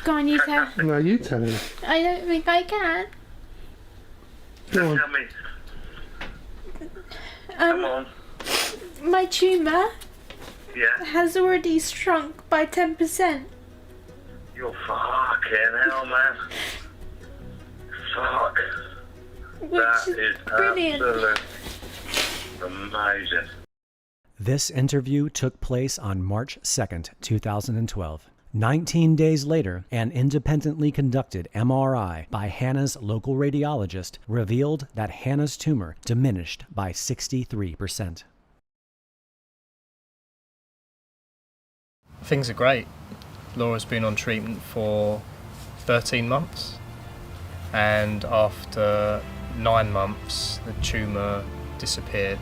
Go on, you tell. No, you tell him. I don't think I can. Go on. Tell me. Come on. My tumour has already shrunk by 10%. You're fucking hell, man. Fuck. That is brilliant. Absolute amazing. This interview took place on March 2nd, 2012. 19 days later, an independently conducted MRI by Hannah's local radiologist revealed that Hannah's tumor diminished by 63%. Things are great. Laura's been on treatment for 13 months, and after 9 months, the tumour disappeared.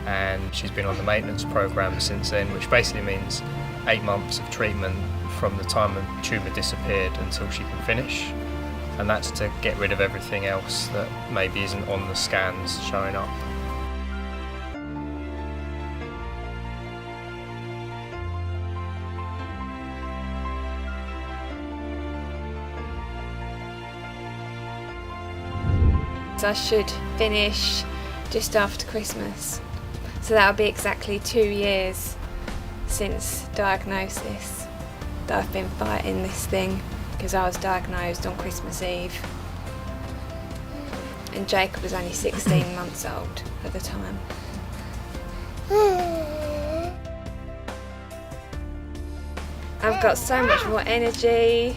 And she's been on the maintenance program since then, which basically means 8 months of treatment from the time the tumour disappeared until she can finish, and that's to get rid of everything else that maybe isn't on the scans showing up. I should finish just after Christmas. So that'll be exactly 2 years since diagnosis that I've been fighting this thing, because I was diagnosed on Christmas Eve. And Jacob was only 16 months old at the time. I've got so much more energy.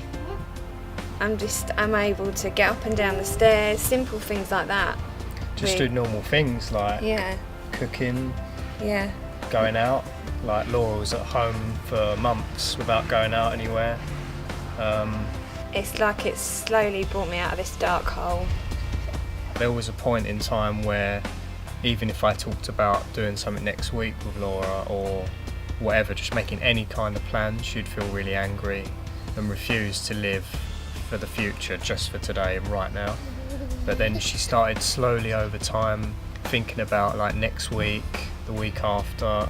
I'm able to get up and down the stairs, simple things like that. Just do normal things like cooking, going out. Like Laura was at home for months without going out anywhere. It's like it's slowly brought me out of this dark hole. There was a point in time where even if I talked about doing something next week with Laura or whatever, just making any kind of plan, she'd feel really angry and refuse to live for the future, just for today and right now. But then she started slowly over time thinking about like next week, the week after,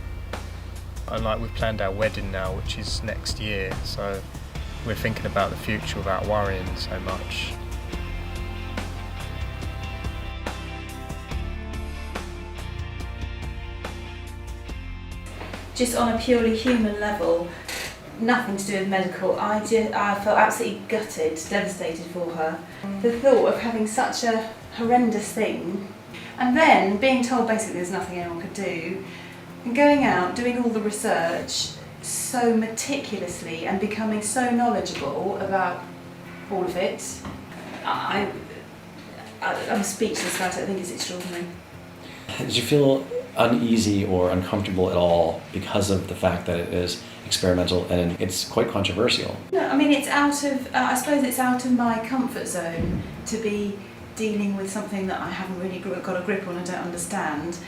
and like we've planned our wedding now, which is next year, so we're thinking about the future without worrying so much. Just on a purely human level, nothing to do with medical, I felt absolutely gutted, devastated for her. The thought of having such a horrendous thing, and then being told basically there's nothing anyone could do, and going out, doing all the research so meticulously and becoming so knowledgeable about all of it, I'm speechless about it. I think it's extraordinary. Did you feel uneasy or uncomfortable at all because of the fact that it is experimental and it's quite controversial? No, I mean it's out of, I suppose it's out of my comfort zone to be dealing with something that I haven't really got a grip on and don't understand.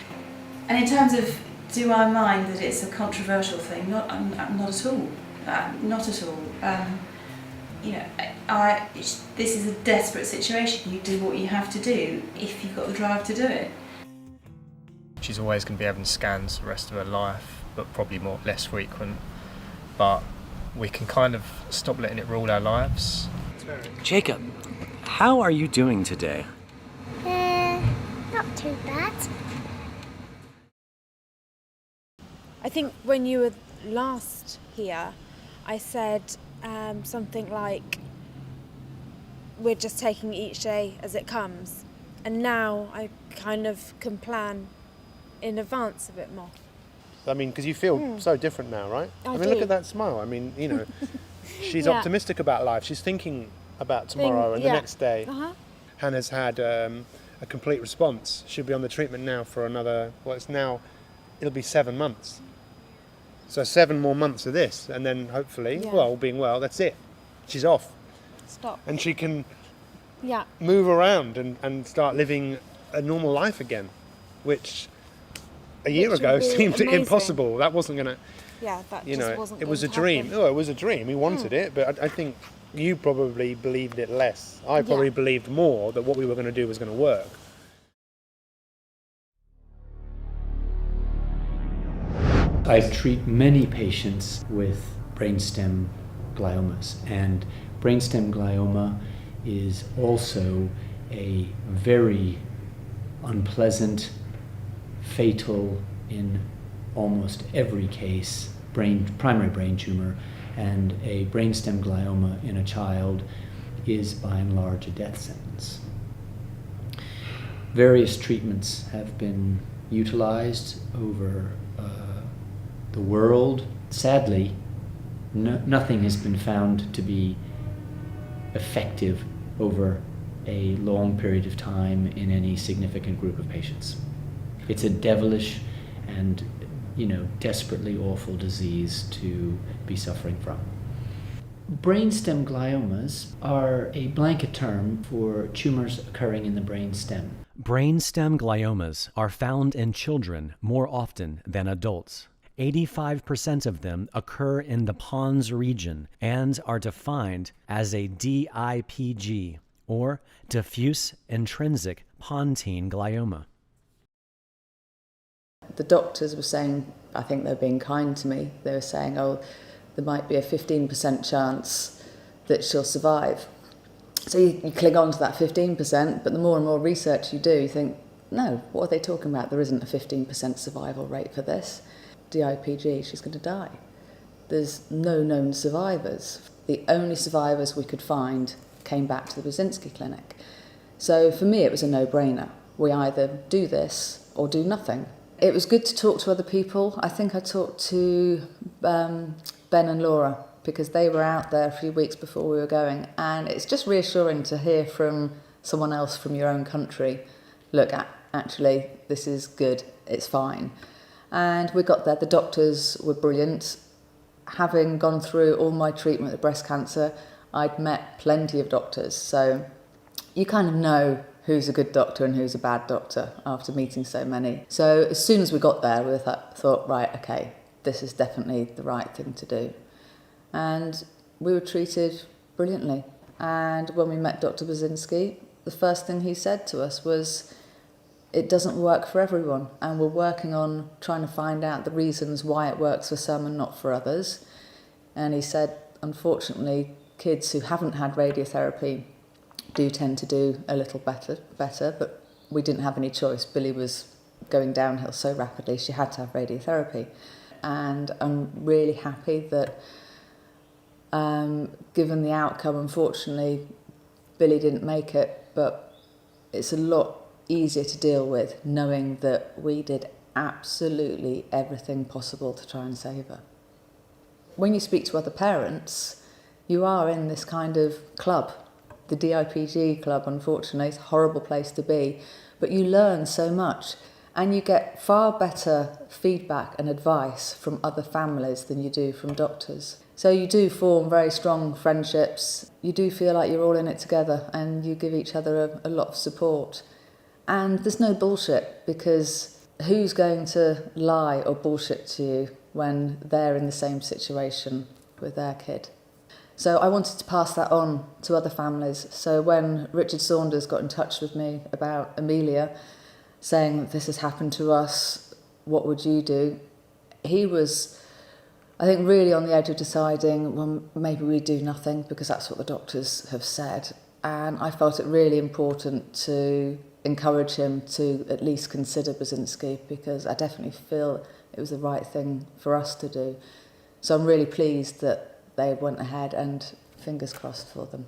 And in terms of, do I mind that it's a controversial thing? Not at all. Not at all. You know, this is a desperate situation. You do what you have to do if you've got the drive to do it. She's always going to be having scans the rest of her life, but probably less frequent. But we can kind of stop letting it rule our lives. Jacob, how are you doing today? Not too bad. I think when you were last here, I said something like, we're just taking each day as it comes. And now I kind of can plan in advance a bit more. I mean, because you feel so different now, right? I mean, do. look at that smile. I mean, you know, she's optimistic about life. She's thinking about tomorrow and the next day. Hannah's had a complete response. She'll be on the treatment now for another, it'll be 7 months. So 7 more months of this, and then hopefully, all being well, that's it. She's off. Stop. And she can move around and start living a normal life again, which a year ago seemed impossible. That wasn't going to, wasn't it was a going to dream. happen. Oh, it was a dream. We wanted it, but I think you probably believed it less. I probably believed more that what we were going to do was going to work. I treat many patients with brainstem gliomas, and brainstem glioma is also a very unpleasant, fatal in almost every case primary brain tumor, and a brainstem glioma in a child is by and large a death sentence. Various treatments have been utilized over the world. Sadly, nothing has been found to be effective over a long period of time in any significant group of patients. It's a devilish and, desperately awful disease to be suffering from. Brainstem gliomas are a blanket term for tumors occurring in the brainstem. Brainstem gliomas are found in children more often than adults. 85% of them occur in the pons region and are defined as a DIPG, or diffuse intrinsic pontine glioma. The doctors were saying, I think they were being kind to me, they were saying, there might be a 15% chance that she'll survive. So you cling on to that 15%, but the more and more research you do, you think, no, what are they talking about? There isn't a 15% survival rate for this. DIPG, she's going to die. There's no known survivors. The only survivors we could find came back to the Burzynski Clinic. So for me, it was a no-brainer. We either do this or do nothing. It was good to talk to other people. I think I talked to Ben and Laura because they were out there a few weeks before we were going, and it's just reassuring to hear from someone else from your own country, look, actually, this is good, it's fine. And we got there, the doctors were brilliant. Having gone through all my treatment of breast cancer, I'd met plenty of doctors, so you kind of know who's a good doctor and who's a bad doctor after meeting so many. So as soon as we got there, we thought, right, okay, this is definitely the right thing to do. And we were treated brilliantly. And when we met Dr. Burzynski, the first thing he said to us was, it doesn't work for everyone, and we're working on trying to find out the reasons why it works for some and not for others. And he said, unfortunately, kids who haven't had radiotherapy do tend to do a little better, but we didn't have any choice. Billy was going downhill so rapidly, she had to have radiotherapy. And I'm really happy that, given the outcome, unfortunately, Billy didn't make it, but it's a lot easier to deal with knowing that we did absolutely everything possible to try and save her. When you speak to other parents, you are in this kind of club. The DIPG club, unfortunately, is a horrible place to be, but you learn so much and you get far better feedback and advice from other families than you do from doctors. So you do form very strong friendships. You do feel like you're all in it together and you give each other a lot of support. And there's no bullshit, because who's going to lie or bullshit to you when they're in the same situation with their kid? So I wanted to pass that on to other families. So when Richard Saunders got in touch with me about Amelia, saying this has happened to us, what would you do? He was, I think, really on the edge of deciding, well, maybe we do nothing because that's what the doctors have said. And I felt it really important to encourage him to at least consider Burzynski, because I definitely feel it was the right thing for us to do. So I'm really pleased that they went ahead, and fingers crossed for them.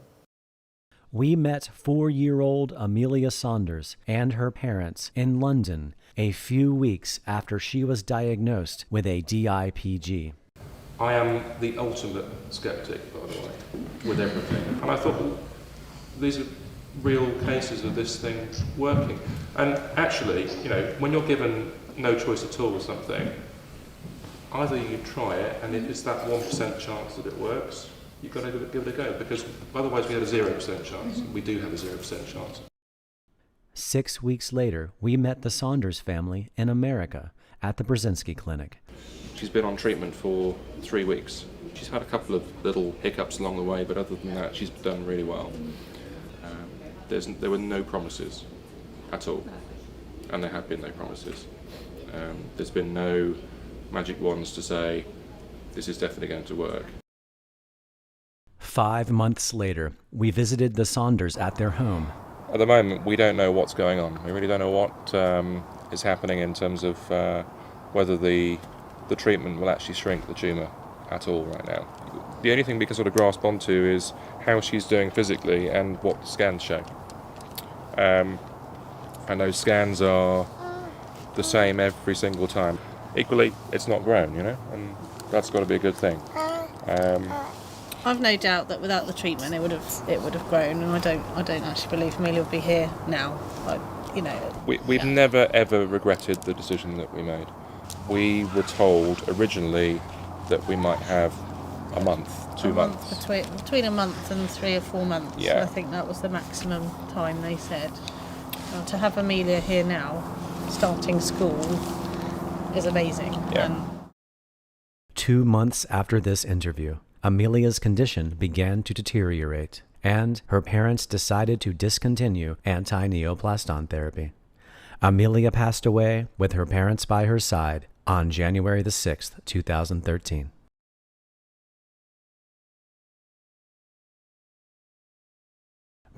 We met 4-year-old Amelia Saunders and her parents in London a few weeks after she was diagnosed with a DIPG. I am the ultimate skeptic, by the way, with everything. And I thought, well, these are real cases of this thing working. And actually, when you're given no choice at all with something, either you try it, and if it's that 1% chance that it works, you've got to give it a go, because otherwise we have a 0% chance. We do have a 0% chance. 6 weeks later, we met the Saunders family in America at the Burzynski Clinic. She's been on treatment for 3 weeks. She's had a couple of little hiccups along the way, but other than that, she's done really well. There were no promises at all, and there have been no promises. There's been no magic wands to say, this is definitely going to work. 5 months later, we visited the Saunders at their home. At the moment, we don't know what's going on. We really don't know what is happening in terms of whether the treatment will actually shrink the tumour at all right now. The only thing we can sort of grasp onto is how she's doing physically and what the scans show. And those scans are the same every single time. Equally, it's not grown, and that's got to be a good thing. I've no doubt that without the treatment, it would have grown, and I don't actually believe Amelia would be here now. We've never ever regretted the decision that we made. We were told originally that we might have a month, 2 months. Between a month and 3 or 4 months. Yeah. I think that was the maximum time they said. To have Amelia here now, starting school, is amazing. Yeah. 2 months after this interview, Amelia's condition began to deteriorate, and her parents decided to discontinue antineoplaston therapy. Amelia passed away with her parents by her side on January the 6th, 2013.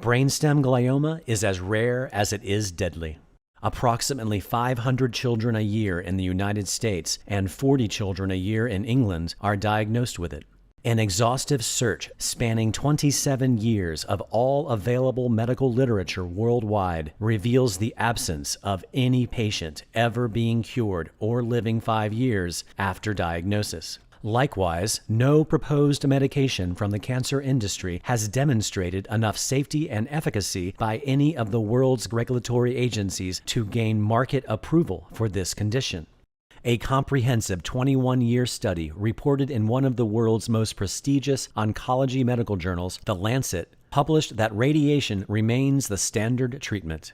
Brainstem glioma is as rare as it is deadly. Approximately 500 children a year in the United States and 40 children a year in England are diagnosed with it. An exhaustive search spanning 27 years of all available medical literature worldwide reveals the absence of any patient ever being cured or living 5 years after diagnosis. Likewise, no proposed medication from the cancer industry has demonstrated enough safety and efficacy by any of the world's regulatory agencies to gain market approval for this condition. A comprehensive 21-year study reported in one of the world's most prestigious oncology medical journals, The Lancet, published that radiation remains the standard treatment.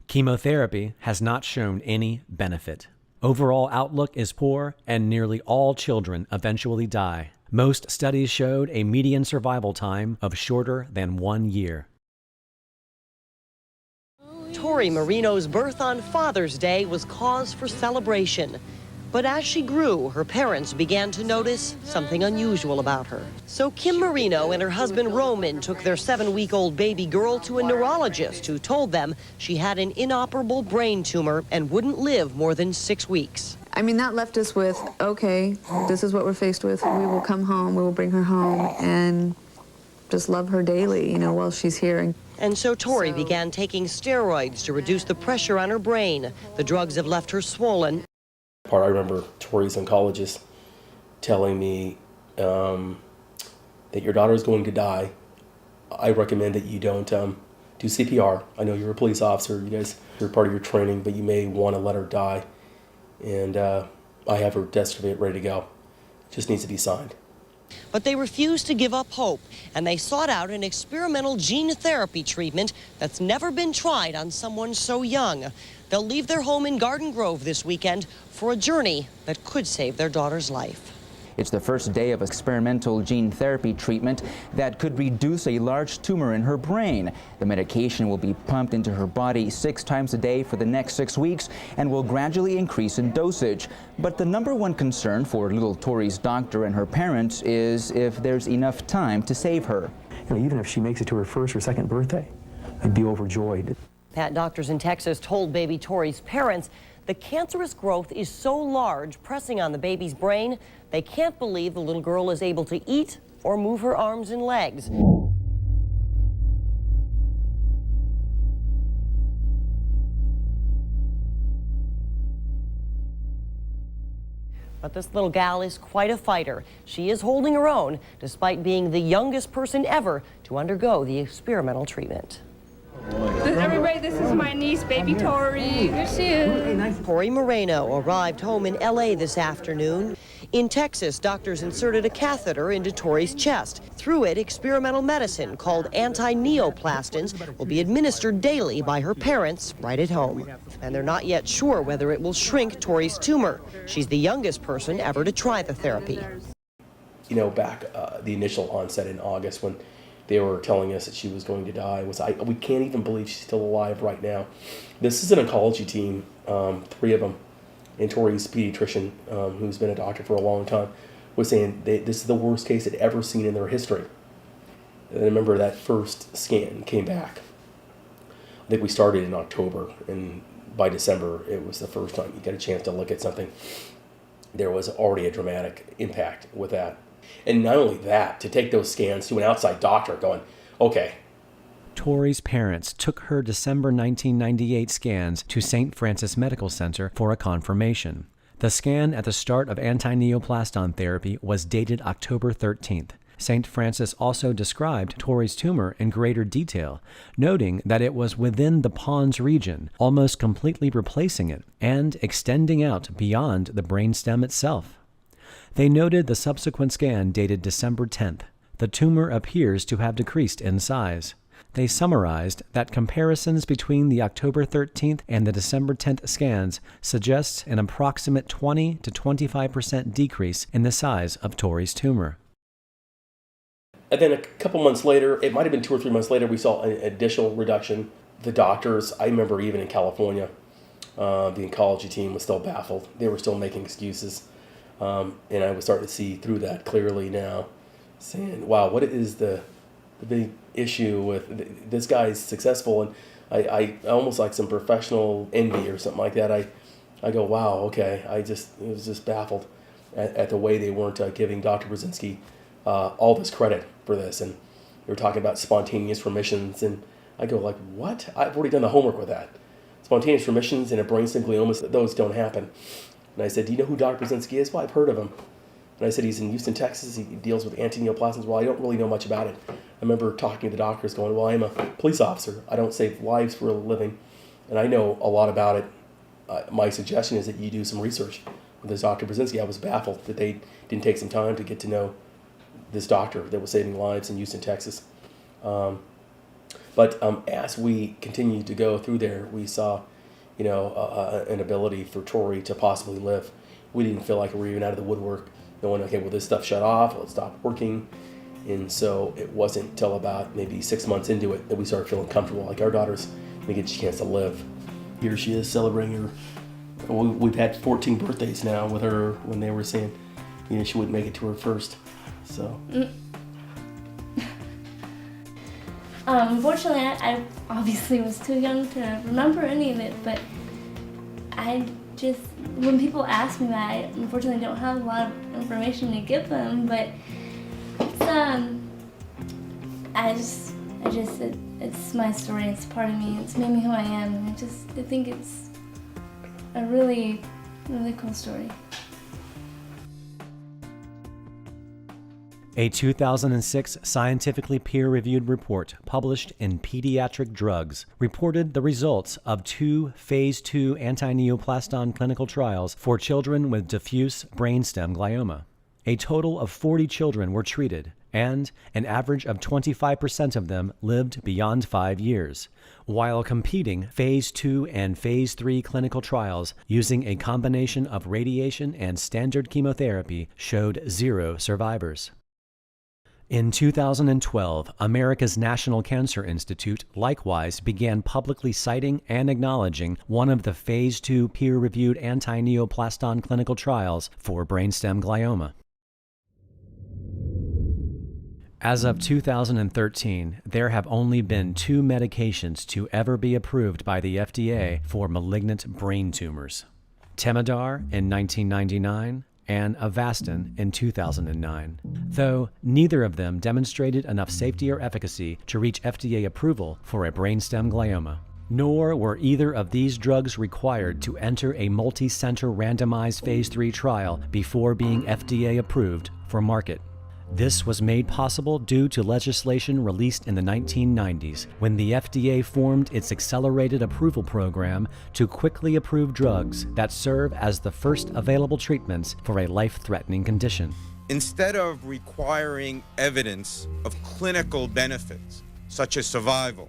Chemotherapy has not shown any benefit. Overall outlook is poor, and nearly all children eventually die. Most studies showed a median survival time of shorter than 1 year. Tori Marino's birth on Father's Day was cause for celebration. But as she grew, her parents began to notice something unusual about her. So Kim Marino and her husband Roman took their 7-week-old baby girl to a neurologist who told them she had an inoperable brain tumor and wouldn't live more than 6 weeks. I mean, that left us with, okay, this is what we're faced with. We will come home, we will bring her home, and just love her daily, you know, while she's here. And so Tori began taking steroids to reduce the pressure on her brain. The drugs have left her swollen. I remember Tori's oncologist telling me that your daughter's going to die. I recommend that you don't do CPR. I know you're a police officer, you guys are part of your training, but you may want to let her die. And I have her death certificate ready to go. It just needs to be signed. But they refused to give up hope, and they sought out an experimental gene therapy treatment that's never been tried on someone so young. They'll leave their home in Garden Grove this weekend for a journey that could save their daughter's life. It's the first day of experimental gene therapy treatment that could reduce a large tumor in her brain. The medication will be pumped into her body 6 times a day for the next 6 weeks and will gradually increase in dosage. But the #1 concern for little Tori's doctor and her parents is if there's enough time to save her. You know, even if she makes it to her 1st or 2nd birthday, I'd be overjoyed. Doctors in Texas told baby Tori's parents the cancerous growth is so large, pressing on the baby's brain, they can't believe the little girl is able to eat or move her arms and legs. But this little gal is quite a fighter. She is holding her own, despite being the youngest person ever to undergo the experimental treatment. Everybody, this is my niece, baby Tori. Here she is. Tori Moreno arrived home in LA this afternoon. In Texas, doctors inserted a catheter into Tori's chest. Through it, experimental medicine called Antineoplastons will be administered daily by her parents right at home. And they're not yet sure whether it will shrink Tori's tumor. She's the youngest person ever to try the therapy. You know, back the initial onset in August when they were telling us that she was going to die, we can't even believe she's still alive right now. This is an oncology team, 3 of them, and Tori's pediatrician, who's been a doctor for a long time, was saying this is the worst case they'd ever seen in their history. And I remember that first scan came back. I think we started in October, and by December, it was the first time you got a chance to look at something. There was already a dramatic impact with that. And not only that, to take those scans to an outside doctor going, okay. Tori's parents took her December 1998 scans to St. Francis Medical Center for a confirmation. The scan at the start of antineoplaston therapy was dated October 13th. St. Francis also described Tori's tumor in greater detail, noting that it was within the pons region, almost completely replacing it, and extending out beyond the brainstem itself. They noted the subsequent scan dated December 10th. The tumor appears to have decreased in size. They summarized that comparisons between the October 13th and the December 10th scans suggests an approximate 20 to 25% decrease in the size of Tori's tumor. And then a couple months later, it might have been 2 or 3 months later, we saw an additional reduction. The doctors, I remember even in California, the oncology team was still baffled. They were still making excuses. And I was starting to see through that clearly now, saying, wow, what is the big issue with this guy's successful? And I almost like some professional envy or something like that. I go, wow, okay. I was just baffled at the way they weren't giving Dr. Burzynski all this credit for this. And they were talking about spontaneous remissions. And I go like, what? I've already done the homework with that. Spontaneous remissions in a brainstem glioma, those don't happen. And I said, do you know who Dr. Burzynski is? Well, I've heard of him. And I said, he's in Houston, Texas. He deals with Antineoplastons. Well, I don't really know much about it. I remember talking to the doctors going, well, I'm a police officer. I don't save lives for a living. And I know a lot about it. My suggestion is that you do some research with this Dr. Burzynski. I was baffled that they didn't take some time to get to know this doctor that was saving lives in Houston, Texas. But as we continued to go through there, we saw, an ability for Tori to possibly live. We didn't feel like we were even out of the woodwork, going, okay, well, this stuff shut off, well, it stopped working. And so it wasn't until about maybe 6 months into it that we started feeling comfortable. Like, our daughter's going to get a chance to live. Here she is celebrating her. We've had 14 birthdays now with her when they were saying, she wouldn't make it to her first. So. Unfortunately, I obviously was too young to remember any of it, but when people ask me that, I unfortunately don't have a lot of information to give them, but it's my story, it's part of me, it's made me who I am, and I think it's a really, really cool story. A 2006 scientifically peer-reviewed report published in Pediatric Drugs reported the results of 2 phase 2 antineoplaston clinical trials for children with diffuse brainstem glioma. A total of 40 children were treated, and an average of 25% of them lived beyond 5 years, while competing phase 2 and phase 3 clinical trials using a combination of radiation and standard chemotherapy showed 0 survivors. In 2012, America's National Cancer Institute likewise began publicly citing and acknowledging one of the phase 2 peer-reviewed antineoplaston clinical trials for brainstem glioma. As of 2013, there have only been 2 medications to ever be approved by the FDA for malignant brain tumors: Temodar in 1999 and Avastin in 2009, though neither of them demonstrated enough safety or efficacy to reach FDA approval for a brainstem glioma. Nor were either of these drugs required to enter a multi-center randomized phase 3 trial before being FDA approved for market. This was made possible due to legislation released in the 1990s when the FDA formed its accelerated approval program to quickly approve drugs that serve as the first available treatments for a life-threatening condition. Instead of requiring evidence of clinical benefits, such as survival,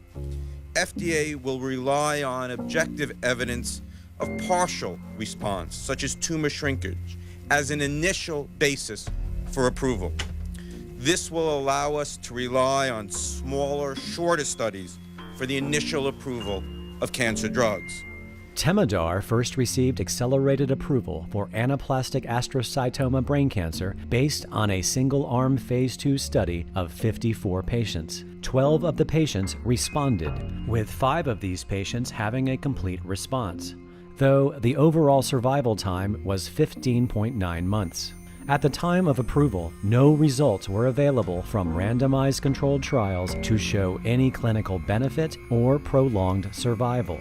FDA will rely on objective evidence of partial response, such as tumor shrinkage, as an initial basis for approval. This will allow us to rely on smaller, shorter studies for the initial approval of cancer drugs. Temodar first received accelerated approval for anaplastic astrocytoma brain cancer based on a single-arm phase 2 study of 54 patients. 12 of the patients responded, with 5 of these patients having a complete response, though the overall survival time was 15.9 months. At the time of approval, no results were available from randomized controlled trials to show any clinical benefit or prolonged survival.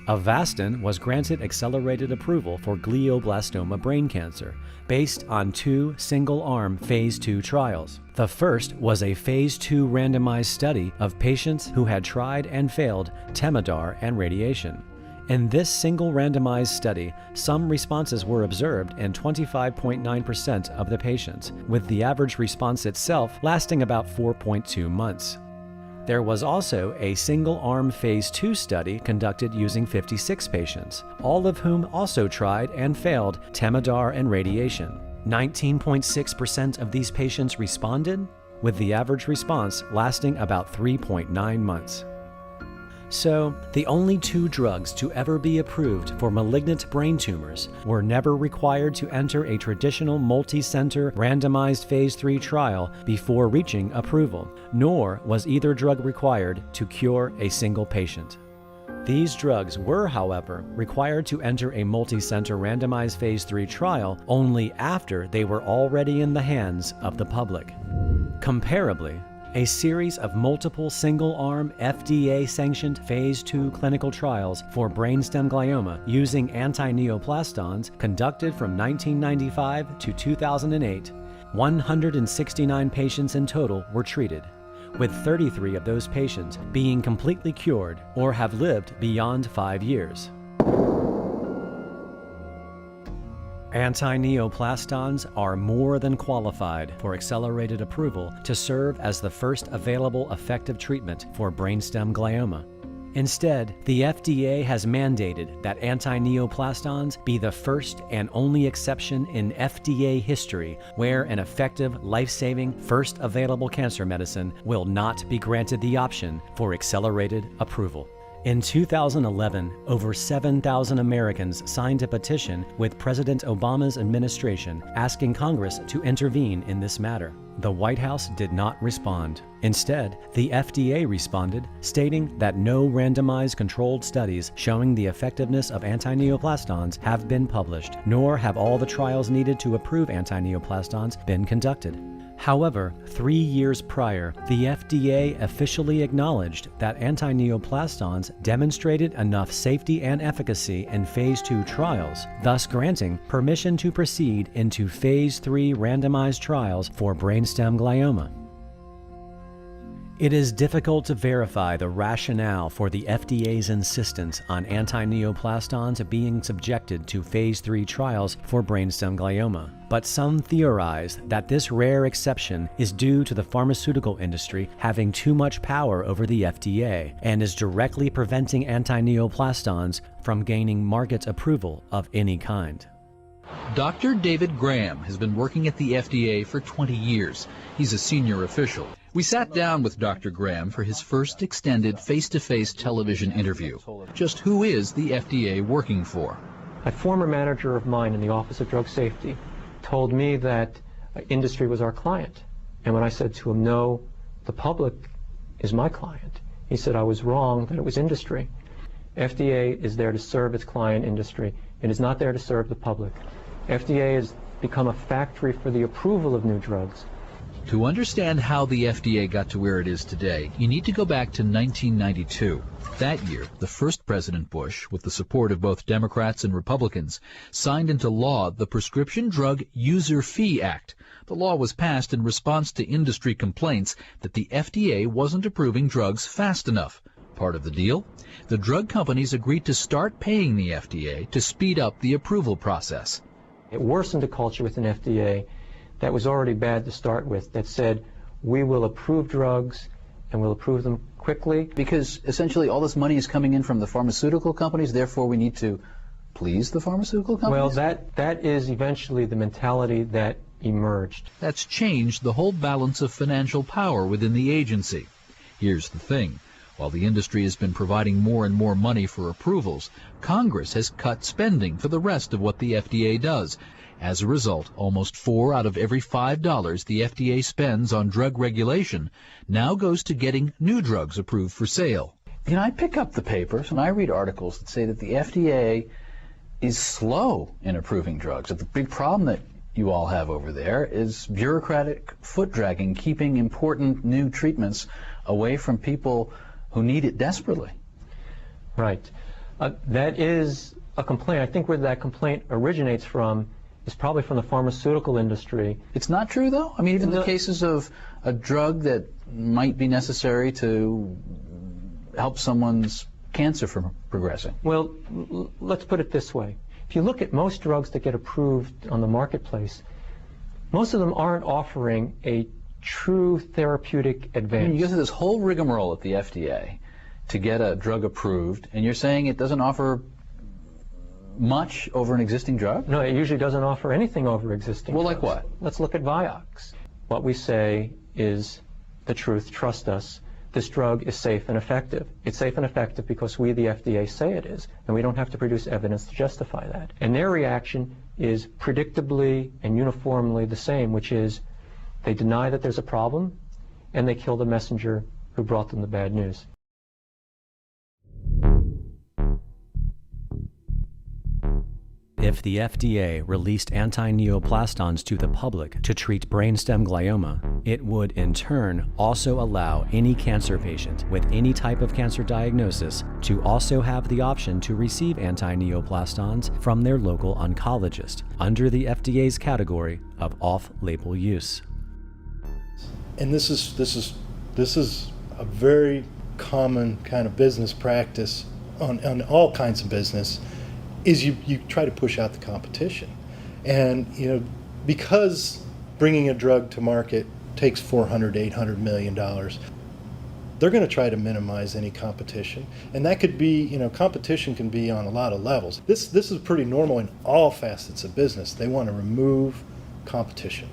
Avastin was granted accelerated approval for glioblastoma brain cancer based on 2 single-arm phase 2 trials. The first was a phase 2 randomized study of patients who had tried and failed Temodar and radiation. In this single randomized study, some responses were observed in 25.9% of the patients, with the average response itself lasting about 4.2 months. There was also a single-arm phase 2 study conducted using 56 patients, all of whom also tried and failed Temodar and radiation. 19.6% of these patients responded, with the average response lasting about 3.9 months. So, the only 2 drugs to ever be approved for malignant brain tumors were never required to enter a traditional multi-center randomized phase 3 trial before reaching approval, nor was either drug required to cure a single patient. These drugs were, however, required to enter a multi-center randomized phase 3 trial only after they were already in the hands of the public. Comparably, A series of multiple single-arm FDA-sanctioned Phase 2 clinical trials for brainstem glioma using antineoplastons conducted from 1995 to 2008. 169 patients in total were treated, with 33 of those patients being completely cured or have lived beyond 5 years. Antineoplastons are more than qualified for accelerated approval to serve as the first available effective treatment for brainstem glioma. Instead, the FDA has mandated that antineoplastons be the first and only exception in FDA history where an effective, life-saving, first available cancer medicine will not be granted the option for accelerated approval. In 2011, over 7,000 Americans signed a petition with President Obama's administration asking Congress to intervene in this matter. The White House did not respond. Instead, the FDA responded, stating that no randomized controlled studies showing the effectiveness of antineoplastons have been published, nor have all the trials needed to approve antineoplastons been conducted. However, 3 years prior, the FDA officially acknowledged that antineoplastons demonstrated enough safety and efficacy in Phase 2 trials, thus granting permission to proceed into Phase 3 randomized trials for brainstem glioma. It is difficult to verify the rationale for the FDA's insistence on antineoplastons being subjected to Phase 3 trials for brainstem glioma, but some theorize that this rare exception is due to the pharmaceutical industry having too much power over the FDA and is directly preventing antineoplastons from gaining market approval of any kind. Dr. David Graham has been working at the FDA for 20 years. He's a senior official. We sat down with Dr. Graham for his first extended face-to-face television interview. Just who is the FDA working for? A former manager of mine in the Office of Drug Safety told me that industry was our client. And when I said to him, no, the public is my client, he said I was wrong, that it was industry. FDA is there to serve its client industry. It is not there to serve the public. FDA has become a factory for the approval of new drugs. To understand how the FDA got to where it is today, you need to go back to 1992. That year, the first President Bush, with the support of both Democrats and Republicans, signed into law the Prescription Drug User Fee Act. The law was passed in response to industry complaints that the FDA wasn't approving drugs fast enough. Part of the deal? The drug companies agreed to start paying the FDA to speed up the approval process. It worsened a culture within FDA that was already bad to start with, that said, we will approve drugs and we'll approve them quickly. Because essentially all this money is coming in from the pharmaceutical companies, therefore we need to please the pharmaceutical companies? Well, that is eventually the mentality that emerged. That's changed the whole balance of financial power within the agency. Here's the thing. While the industry has been providing more and more money for approvals, Congress has cut spending for the rest of what the FDA does. As a result, almost 4 out of every $5 the FDA spends on drug regulation now goes to getting new drugs approved for sale. You know, I pick up the papers and I read articles that say that the FDA is slow in approving drugs. That the big problem that you all have over there is bureaucratic foot dragging, keeping important new treatments away from people who need it desperately. Right. That is a complaint. I think where that complaint originates from is probably from the pharmaceutical industry. It's not true, though? I mean, even the cases of a drug that might be necessary to help someone's cancer from progressing. Well, let's put it this way. If you look at most drugs that get approved on the marketplace, most of them aren't offering a true therapeutic advance. I mean, you go through this whole rigmarole at the FDA to get a drug approved, and you're saying it doesn't offer much over an existing drug? No, it usually doesn't offer anything over existing drugs. Well, like what? Let's look at Vioxx. What we say is the truth, trust us. This drug is safe and effective. It's safe and effective because we, the FDA, say it is, and we don't have to produce evidence to justify that. And their reaction is predictably and uniformly the same, which is they deny that there's a problem, and they kill the messenger who brought them the bad news. If the FDA released antineoplastons to the public to treat brainstem glioma, it would in turn also allow any cancer patient with any type of cancer diagnosis to also have the option to receive antineoplastons from their local oncologist under the FDA's category of off-label use. And this is a very common kind of business practice on all kinds of business, is you try to push out the competition. And because bringing a drug to market takes $400 to $800 million, they're going to try to minimize any competition. And that could be, competition can be on a lot of levels. This is pretty normal in all facets of business. They want to remove competition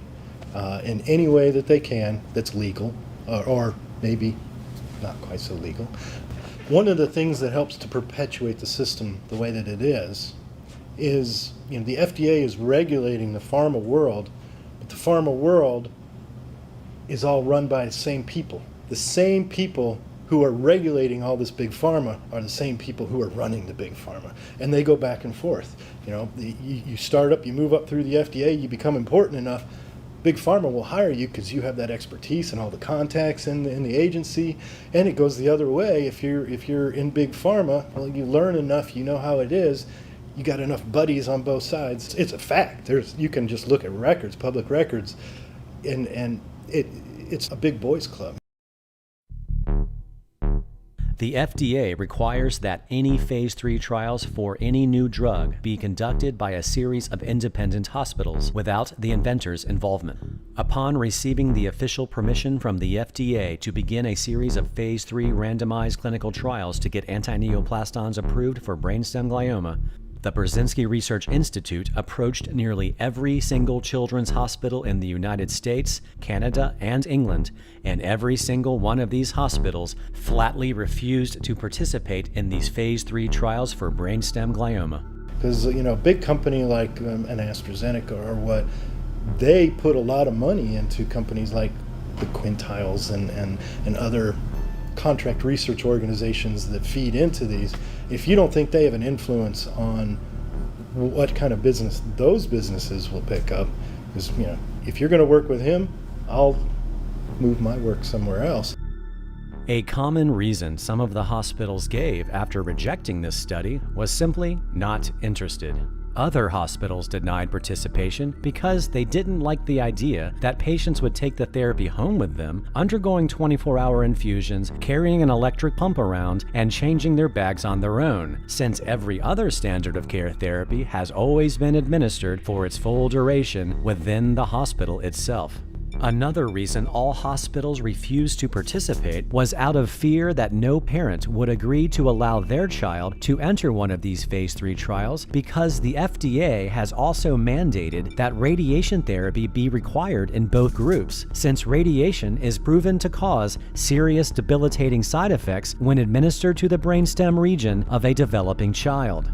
in any way that they can that's legal, or maybe not quite so legal. One of the things that helps to perpetuate the system the way that it is the FDA is regulating the pharma world, but the pharma world is all run by the same people. The same people who are regulating all this big pharma are the same people who are running the big pharma, and they go back and forth. You start up, you move up through the FDA, you become important enough. Big pharma will hire you because you have that expertise and all the contacts in the agency, and it goes the other way. If you're in big pharma, well, you learn enough, you know how it is, you got enough buddies on both sides. It's a fact. You can just look at records, public records, and it's a big boys club. The FDA requires that any phase 3 trials for any new drug be conducted by a series of independent hospitals without the inventor's involvement. Upon receiving the official permission from the FDA to begin a series of phase 3 randomized clinical trials to get antineoplastons approved for brainstem glioma, the Burzynski Research Institute approached nearly every single children's hospital in the United States, Canada, and England, and every single one of these hospitals flatly refused to participate in these phase 3 trials for brainstem glioma. Because, a big company like an AstraZeneca or what, they put a lot of money into companies like the Quintiles and other contract research organizations that feed into these. If you don't think they have an influence on what kind of business those businesses will pick up, because if you're going to work with him, I'll move my work somewhere else. A common reason some of the hospitals gave after rejecting this study was simply not interested. Other hospitals denied participation because they didn't like the idea that patients would take the therapy home with them, undergoing 24-hour infusions, carrying an electric pump around, and changing their bags on their own, since every other standard of care therapy has always been administered for its full duration within the hospital itself. Another reason all hospitals refused to participate was out of fear that no parent would agree to allow their child to enter one of these phase 3 trials, because the FDA has also mandated that radiation therapy be required in both groups, since radiation is proven to cause serious debilitating side effects when administered to the brainstem region of a developing child.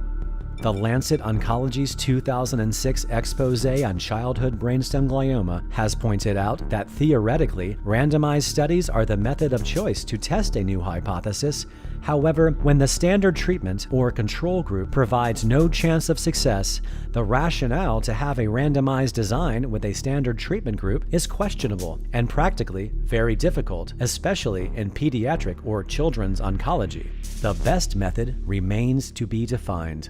The Lancet Oncology's 2006 expose on childhood brainstem glioma has pointed out that theoretically, randomized studies are the method of choice to test a new hypothesis. However, when the standard treatment or control group provides no chance of success, the rationale to have a randomized design with a standard treatment group is questionable and practically very difficult, especially in pediatric or children's oncology. The best method remains to be defined.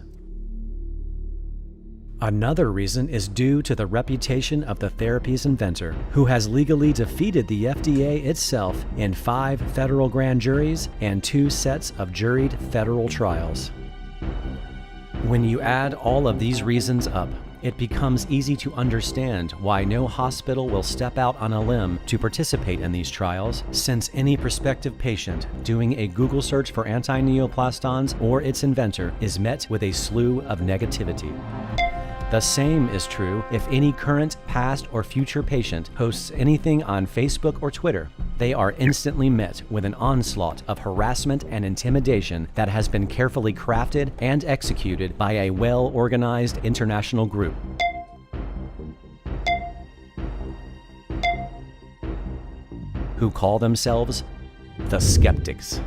Another reason is due to the reputation of the therapy's inventor, who has legally defeated the FDA itself in 5 federal grand juries and 2 sets of juried federal trials. When you add all of these reasons up, it becomes easy to understand why no hospital will step out on a limb to participate in these trials, since any prospective patient doing a Google search for antineoplastons or its inventor is met with a slew of negativity. The same is true if any current, past, or future patient posts anything on Facebook or Twitter. They are instantly met with an onslaught of harassment and intimidation that has been carefully crafted and executed by a well-organized international group. Who call themselves the Skeptics.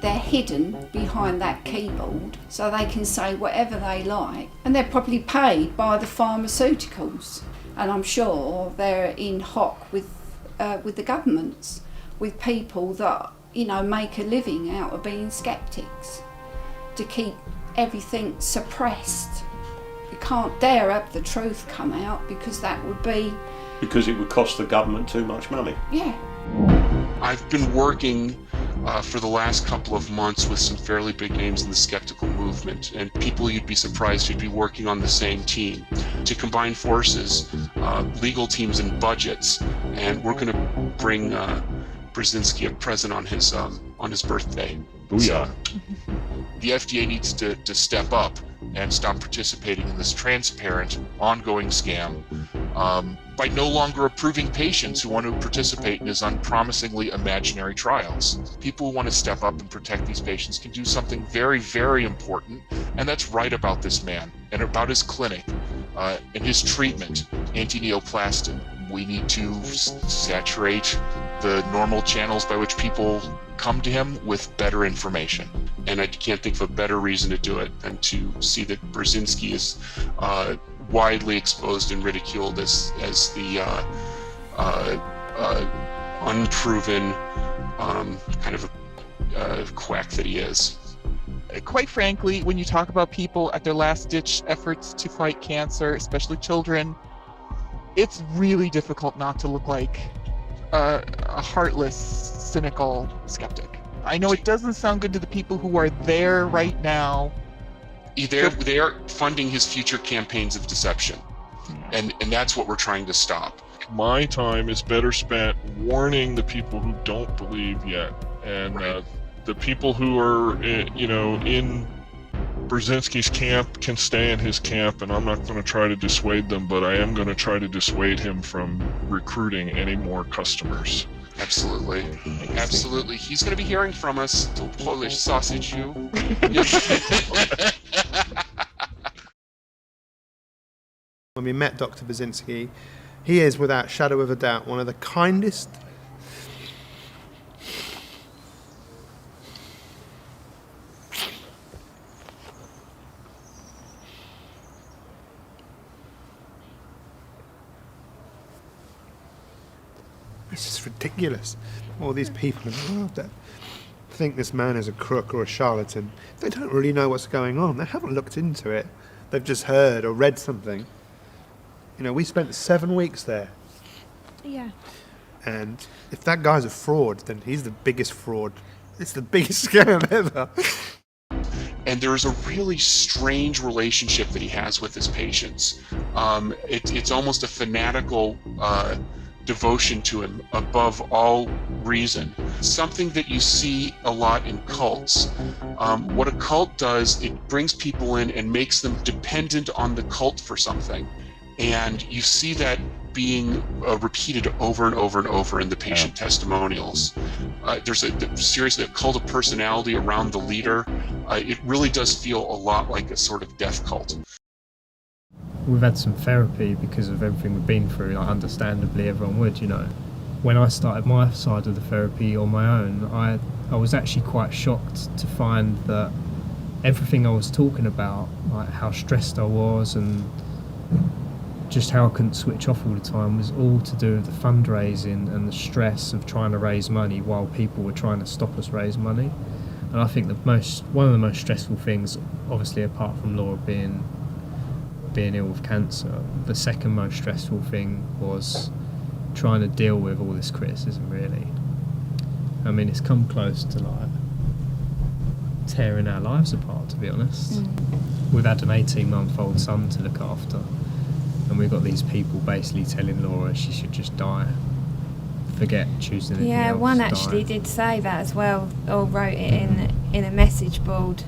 they're hidden behind that keyboard so they can say whatever they like, and they're probably paid by the pharmaceuticals, and I'm sure they're in hock with the governments, with people that, you know, make a living out of being skeptics, to keep everything suppressed. You can't dare have the truth come out, because that would be... Because it would cost the government too much money. Yeah. I've been working for the last couple of months with some fairly big names in the skeptical movement, and people you'd be surprised who'd be working on the same team to combine forces, legal teams and budgets, and we're going to bring Burzynski a present on his birthday. Booyah. The FDA needs to step up and stop participating in this transparent, ongoing scam by no longer approving patients who want to participate in his unpromisingly imaginary trials. People who want to step up and protect these patients can do something very, very important, and that's write about this man and about his clinic and his treatment, Antineoplaston. We need to saturate the normal channels by which people come to him with better information. And I can't think of a better reason to do it than to see that Burzynski is widely exposed and ridiculed as the unproven kind of a quack that he is. Quite frankly, when you talk about people at their last-ditch efforts to fight cancer, especially children, it's really difficult not to look like a heartless, cynical skeptic. I know it doesn't sound good to the people who are there right now. They're funding his future campaigns of deception, and that's what we're trying to stop. My time is better spent warning the people who don't believe yet, and the people who are, in Burzynski's camp can stay in his camp, and I'm not going to try to dissuade them, but I am going to try to dissuade him from recruiting any more customers. Absolutely. Absolutely. He's going to be hearing from us, the Polish sausage you. When we met Dr. Burzynski, he is, without shadow of a doubt, one of the kindest, it's just ridiculous. All these people in the world that think this man is a crook or a charlatan, they don't really know what's going on. They haven't looked into it. They've just heard or read something. You know, we spent 7 weeks there. Yeah. And if that guy's a fraud, then he's the biggest fraud. It's the biggest scam ever. And there's a really strange relationship that he has with his patients. It's almost a fanatical devotion to him above all reason. Something that you see a lot in cults. What a cult does, it brings people in and makes them dependent on the cult for something. And you see that being repeated over and over and over in the patient testimonials. There's seriously a cult of personality around the leader. It really does feel a lot like a sort of death cult. We've had some therapy because of everything we've been through, like understandably everyone would, When I started my side of the therapy on my own, I was actually quite shocked to find that everything I was talking about, like how stressed I was and just how I couldn't switch off all the time, was all to do with the fundraising and the stress of trying to raise money while people were trying to stop us raise money. And I think one of the most stressful things, obviously apart from Laura being ill with cancer, the second most stressful thing was trying to deal with all this criticism, really. I mean, it's come close to like tearing our lives apart, to be honest. We've had an 18-month-old son to look after, and we've got these people basically telling Laura she should just die. Forget choosing anything else. Yeah, one actually did say that as well, or wrote it in a message board,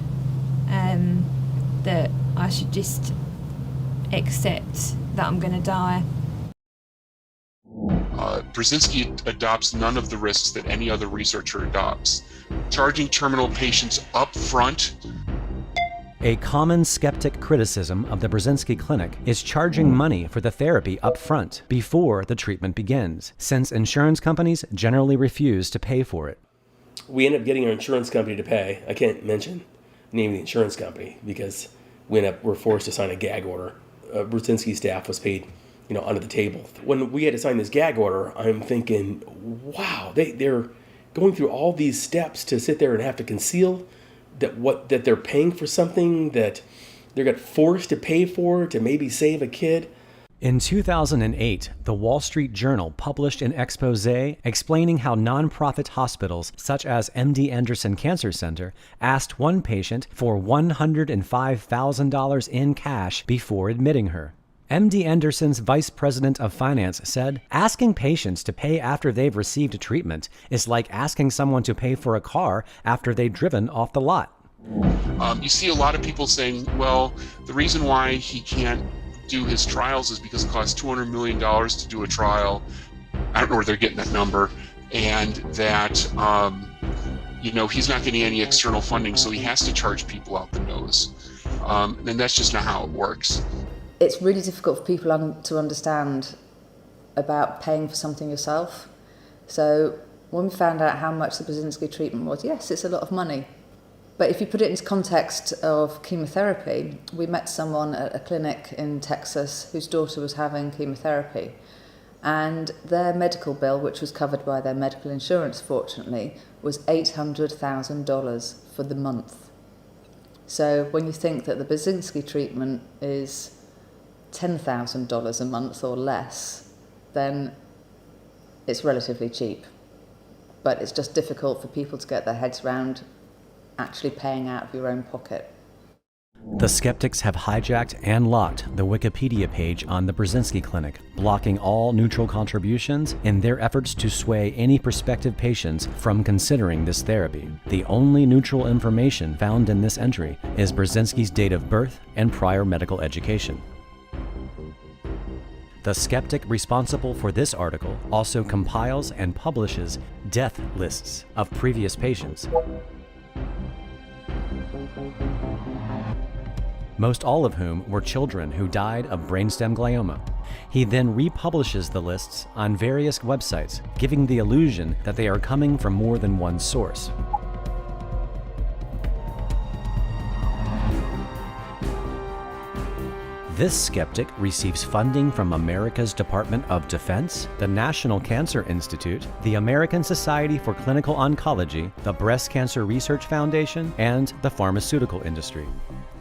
that I should just accept that I'm going to die. Burzynski adopts none of the risks that any other researcher adopts. Charging terminal patients up front. A common skeptic criticism of the Burzynski Clinic is charging money for the therapy up front before the treatment begins, since insurance companies generally refuse to pay for it. we ended up getting our insurance company to pay. I can't mention the name of the insurance company because we're forced to sign a gag order. Burzynski staff was paid, under the table. When we had to sign this gag order, I'm thinking, wow, they're going through all these steps to sit there and have to conceal that they're paying for something that they got forced to pay for to maybe save a kid. In 2008, the Wall Street Journal published an expose explaining how nonprofit hospitals such as MD Anderson Cancer Center asked one patient for $105,000 in cash before admitting her. MD Anderson's vice president of finance said, "Asking patients to pay after they've received treatment is like asking someone to pay for a car after they've driven off the lot." You see a lot of people saying, well, the reason why he can't do his trials is because it costs $200 million to do a trial. I don't know where they're getting that number. And that, he's not getting any external funding, so he has to charge people out the nose. And that's just not how it works. It's really difficult for people to understand about paying for something yourself. So when we found out how much the Burzynski treatment was, yes, it's a lot of money. But if you put it into context of chemotherapy, we met someone at a clinic in Texas whose daughter was having chemotherapy, and their medical bill, which was covered by their medical insurance, fortunately, was $800,000 for the month. So when you think that the Burzynski treatment is $10,000 a month or less, then it's relatively cheap. But it's just difficult for people to get their heads around actually paying out of your own pocket. The Skeptics have hijacked and locked the Wikipedia page on the Burzynski Clinic, blocking all neutral contributions in their efforts to sway any prospective patients from considering this therapy. The only neutral information found in this entry is Burzynski's date of birth and prior medical education. The skeptic responsible for this article also compiles and publishes death lists of previous patients, most all of whom were children who died of brainstem glioma. He then republishes the lists on various websites, giving the illusion that they are coming from more than one source. This skeptic receives funding from America's Department of Defense, the National Cancer Institute, the American Society for Clinical Oncology, the Breast Cancer Research Foundation, and the pharmaceutical industry.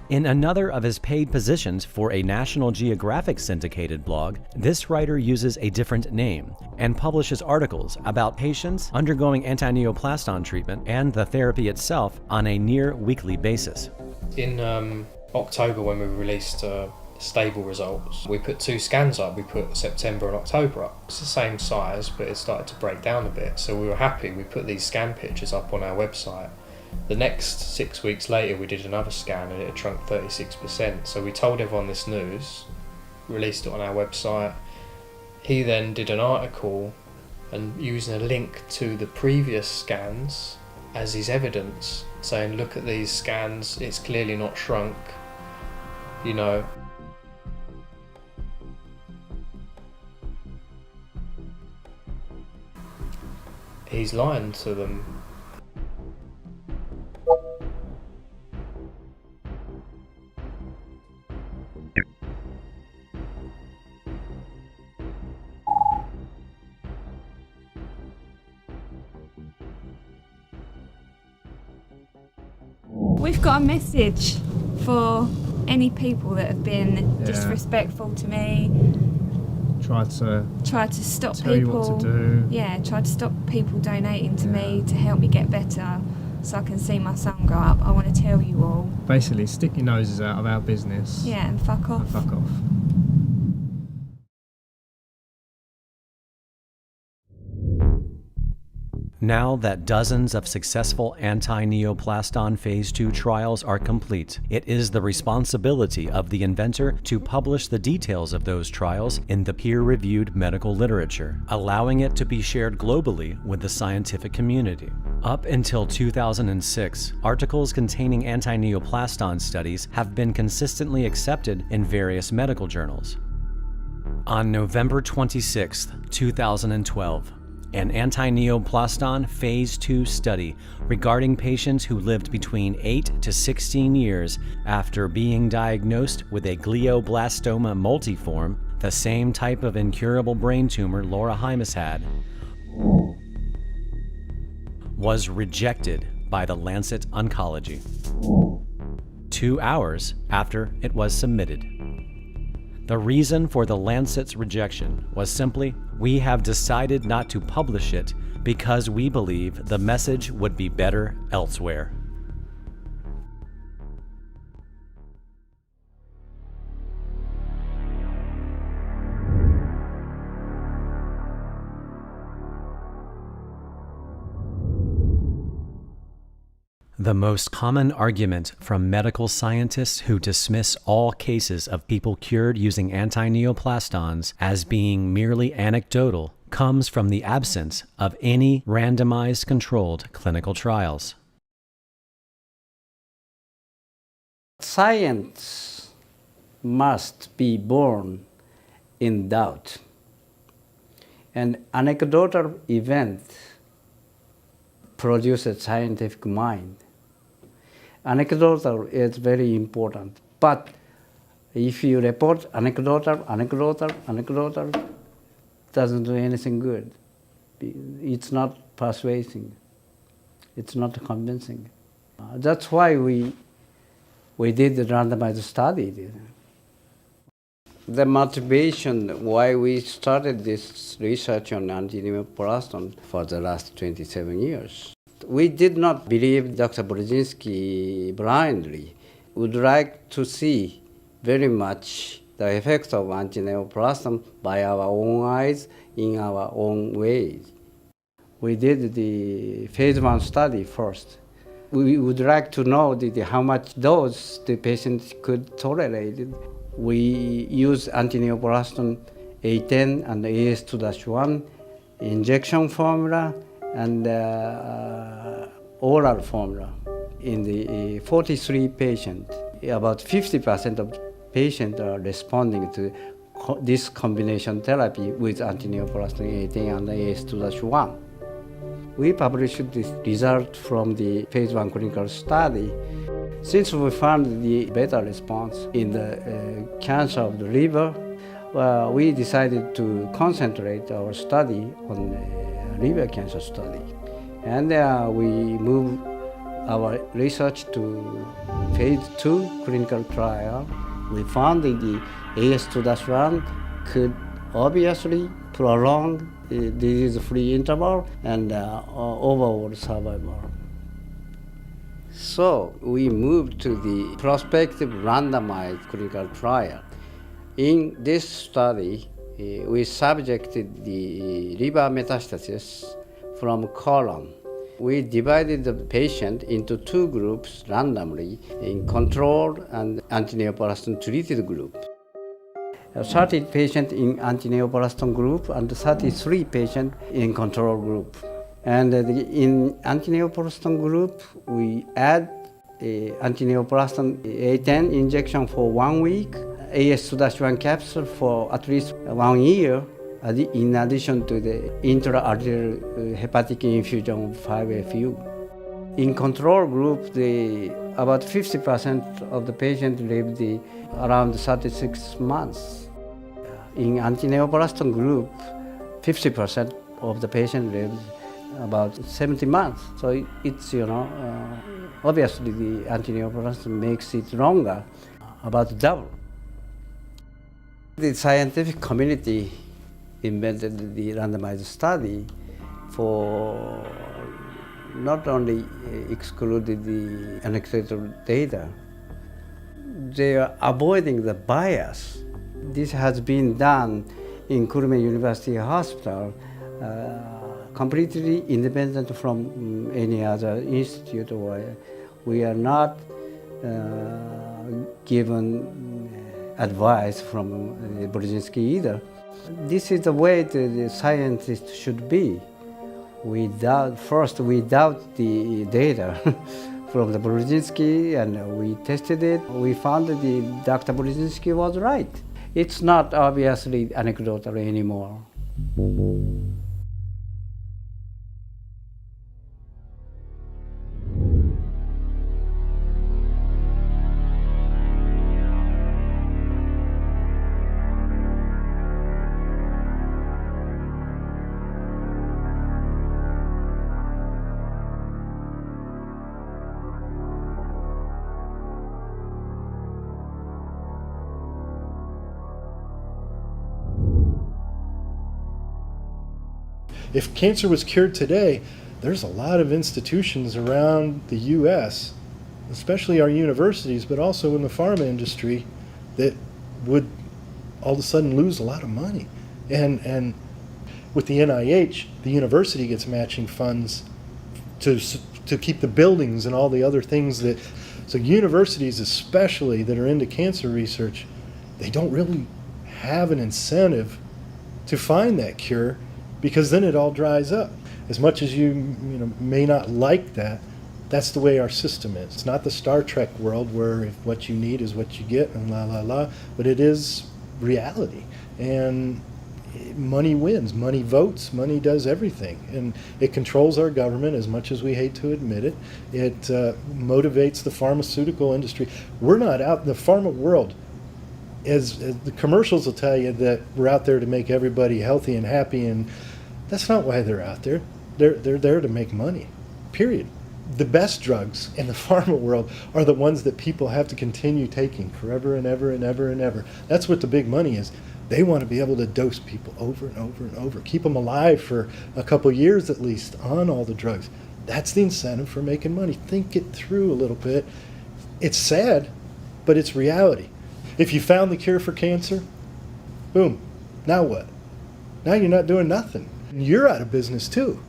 In another of his paid positions for a National Geographic syndicated blog, this writer uses a different name and publishes articles about patients undergoing antineoplaston treatment and the therapy itself on a near weekly basis. In October, when we released stable results, we put 2 scans up. We put September and October up. It's the same size, but it started to break down a bit, so we were happy. We put these scan pictures up on our website. The next 6 weeks later, we did another scan and it had shrunk 36%. So we told everyone this news, released it on our website. He then did an article and using a link to the previous scans as his evidence, saying, look at these scans, it's clearly not shrunk, He's lying to them. We've got a message for any people that have been disrespectful to me. Try to stop tell people. You what to do. Yeah, try to stop people donating to me to help me get better, so I can see my son grow up. I want to tell you all. Basically, stick your noses out of our business. Yeah, and fuck off. And fuck off. Now that dozens of successful anti-neoplaston phase 2 trials are complete, it is the responsibility of the inventor to publish the details of those trials in the peer-reviewed medical literature, allowing it to be shared globally with the scientific community. Up until 2006, articles containing anti-neoplaston studies have been consistently accepted in various medical journals. On November 26, 2012, an Antineoplaston Phase 2 study regarding patients who lived between 8 to 16 years after being diagnosed with a glioblastoma multiforme, the same type of incurable brain tumor Laura Hymas had, was rejected by the Lancet Oncology 2 hours after it was submitted. The reason for the Lancet's rejection was simply, we have decided not to publish it because we believe the message would be better elsewhere. The most common argument from medical scientists who dismiss all cases of people cured using antineoplastons as being merely anecdotal comes from the absence of any randomized controlled clinical trials. Science must be born in doubt. An anecdotal event produces scientific mind. Anecdotal is very important, but if you report anecdotal, doesn't do anything good. It's not persuasive. It's not convincing. That's why we did the randomized study. The motivation why we started this research on antineoplaston for the last 27 years. We did not believe Dr. Burzynski blindly. We would like to see very much the effects of antineoplaston by our own eyes in our own ways. We did the phase 1 study first. We would like to know how much dose the patient could tolerate. We use antineoplaston A10 and AS2-1 injection formula and oral formula. In the 43 patients, about 50% of patients are responding to this combination therapy with antineoplaston A10 and AS2-1. We published this result from the phase 1 clinical study. Since we found the better response in the cancer of the liver, we decided to concentrate our study on liver cancer study. And we moved our research to phase 2 clinical trial. We found that the AS2-1 could obviously prolong the disease-free interval and overall survival. So we moved to the prospective randomized clinical trial. In this study, we subjected the liver metastasis from colon. We divided the patient into 2 groups randomly in control and antineoplaston treated group. 30 patients in antineoplaston group and 33 patients in control group. And in antineoplaston group, we add antineoplaston A10 injection for 1 week, AS2-1 capsule for at least 1 year, in addition to the intra-arterial hepatic infusion of 5-FU. In control group, about 50% of the patients lived around 36 months. In antineoplaston group, 50% of the patients lived about 70 months. So it's, obviously the antineoplaston makes it longer, about double. The scientific community invented the randomized study for not only excluded the anecdotal data, they are avoiding the bias. This has been done in Kurume University Hospital, completely independent from any other institute. Where we are not given advice from Burzynski either. This is the way the scientist should be. We doubt the data from the Burzynski, and we tested it. We found that Dr. Burzynski was right. It's not obviously anecdotal anymore. If cancer was cured today, there's a lot of institutions around the U.S., especially our universities, but also in the pharma industry, that would all of a sudden lose a lot of money. And with the NIH, the university gets matching funds to keep the buildings and all the other things that, so universities especially that are into cancer research, they don't really have an incentive to find that cure, because then it all dries up. As much as you may not like that, that's the way our system is. It's not the Star Trek world where if what you need is what you get and la la la, but it is reality. And money wins, money votes, money does everything. And it controls our government as much as we hate to admit it. It motivates the pharmaceutical industry. We're not out in the pharma world. As the commercials will tell you that we're out there to make everybody healthy and happy, and that's not why they're out there. They're there to make money, period. The best drugs in the pharma world are the ones that people have to continue taking forever and ever and ever and ever. That's what the big money is. They want to be able to dose people over and over and over, keep them alive for a couple years at least on all the drugs. That's the incentive for making money. Think it through a little bit. It's sad, but it's reality. If you found the cure for cancer, boom, now what? Now you're not doing nothing. You're out of business too.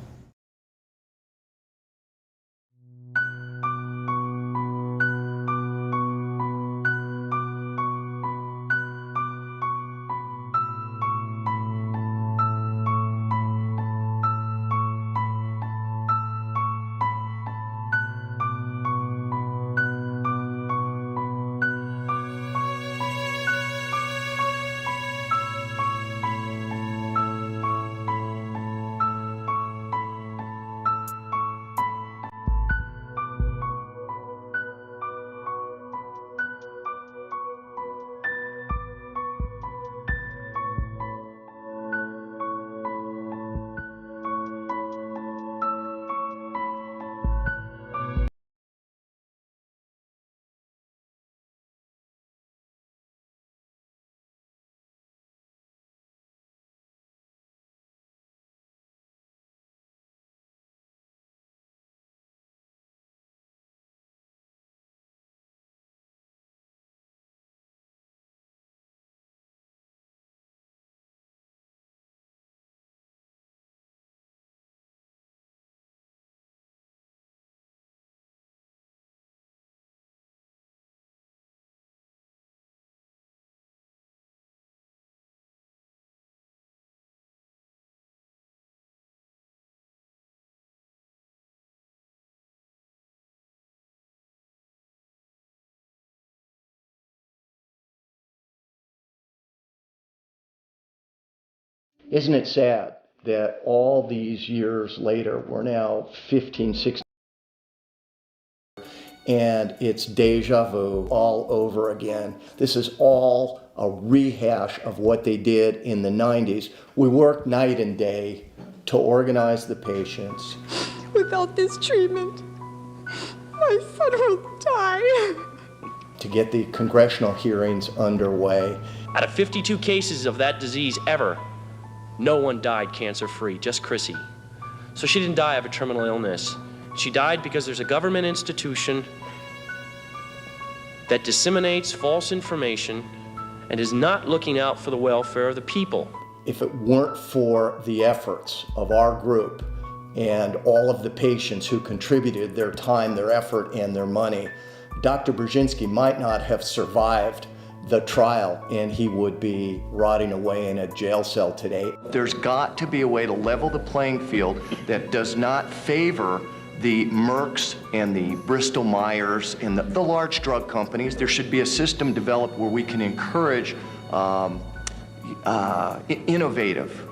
Isn't it sad that all these years later, we're now 15, 16, and it's deja vu all over again. This is all a rehash of what they did in the 90s. We worked night and day to organize the patients. Without this treatment, my son will die. To get the congressional hearings underway. Out of 52 cases of that disease ever, no one died cancer-free, just Chrissy. So she didn't die of a terminal illness. She died because there's a government institution that disseminates false information and is not looking out for the welfare of the people. If it weren't for the efforts of our group and all of the patients who contributed their time, their effort, and their money, Dr. Burzynski might not have survived the trial, and he would be rotting away in a jail cell today. There's got to be a way to level the playing field that does not favor the Mercks and the Bristol Myers and the large drug companies. There should be a system developed where we can encourage innovative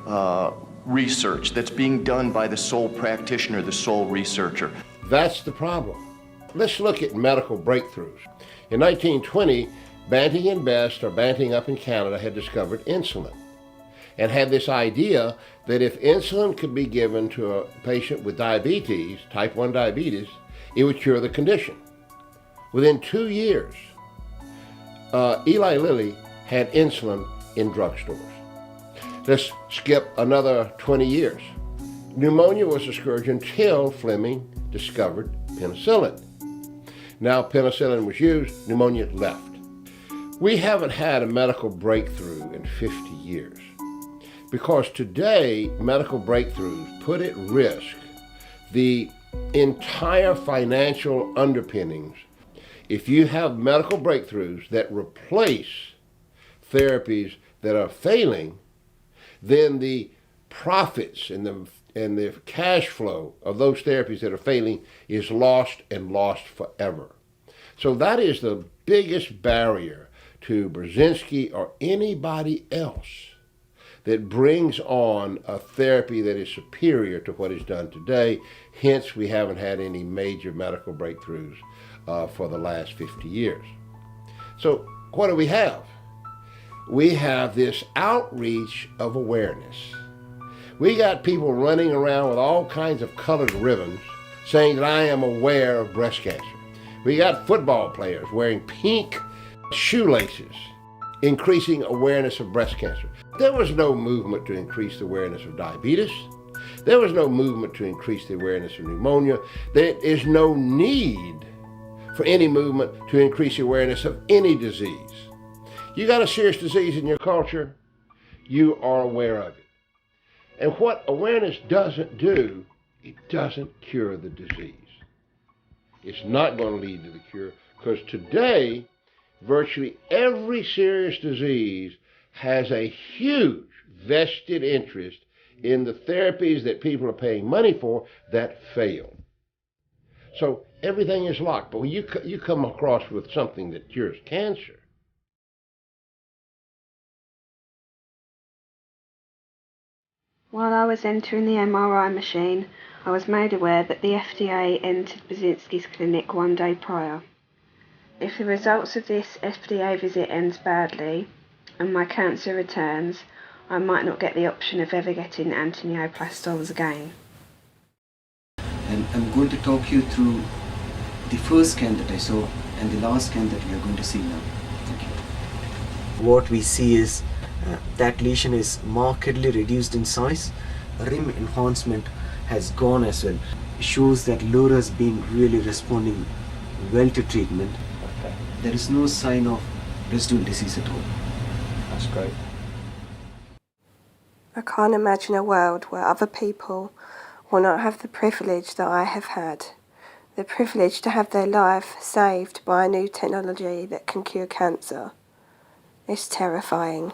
research that's being done by the sole practitioner, the sole researcher. That's the problem. Let's look at medical breakthroughs. In 1920, Banting and Best, or Banting up in Canada, had discovered insulin and had this idea that if insulin could be given to a patient with diabetes, type 1 diabetes, it would cure the condition. Within 2 years, Eli Lilly had insulin in drugstores. Let's skip another 20 years. Pneumonia was a scourge until Fleming discovered penicillin. Now penicillin was used, pneumonia left. We haven't had a medical breakthrough in 50 years because today medical breakthroughs put at risk the entire financial underpinnings. If you have medical breakthroughs that replace therapies that are failing, then the profits and the cash flow of those therapies that are failing is lost and lost forever. So that is the biggest barrier to Burzynski or anybody else that brings on a therapy that is superior to what is done today. Hence, we haven't had any major medical breakthroughs for the last 50 years. So what do we have? We have this outreach of awareness. We got people running around with all kinds of colored ribbons saying that I am aware of breast cancer. We got football players wearing pink shoelaces, increasing awareness of breast cancer. There was no movement to increase the awareness of diabetes. There was no movement to increase the awareness of pneumonia. There is no need for any movement to increase the awareness of any disease. You got a serious disease in your culture, you are aware of it. And what awareness doesn't do, it doesn't cure the disease. It's not going to lead to the cure because today, virtually every serious disease has a huge vested interest in the therapies that people are paying money for that fail. So everything is locked. But when you come across with something that cures cancer, while I was entering the MRI machine, I was made aware that the FDA entered Burzynski's clinic one day prior. If the results of this FDA visit ends badly, and my cancer returns, I might not get the option of ever getting Antineoplastons again. And I'm going to talk you through the first scan that I saw and the last scan that we are going to see now. Thank you. What we see is that lesion is markedly reduced in size. Rim enhancement has gone as well. It shows that LURA has been really responding well to treatment. Okay. There is no sign of residual disease at all. That's great. I can't imagine a world where other people will not have the privilege that I have had. The privilege to have their life saved by a new technology that can cure cancer. It's terrifying.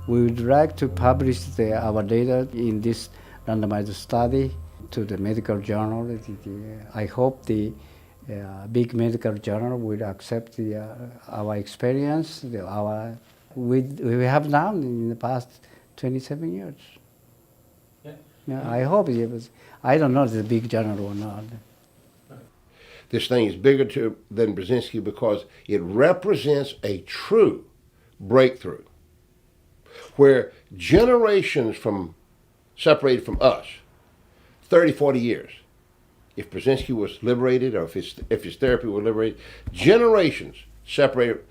We would like to publish our data in this randomized study to the medical journal. I hope the big medical journal will accept our experience, we have done in the past 27 years. Yeah, I hope it was. I don't know if it's a big journal or not. this thing is bigger than Burzynski because it represents a true breakthrough where generations separated from us, 30, 40 years, if Burzynski was liberated or if his therapy was liberated, generations separated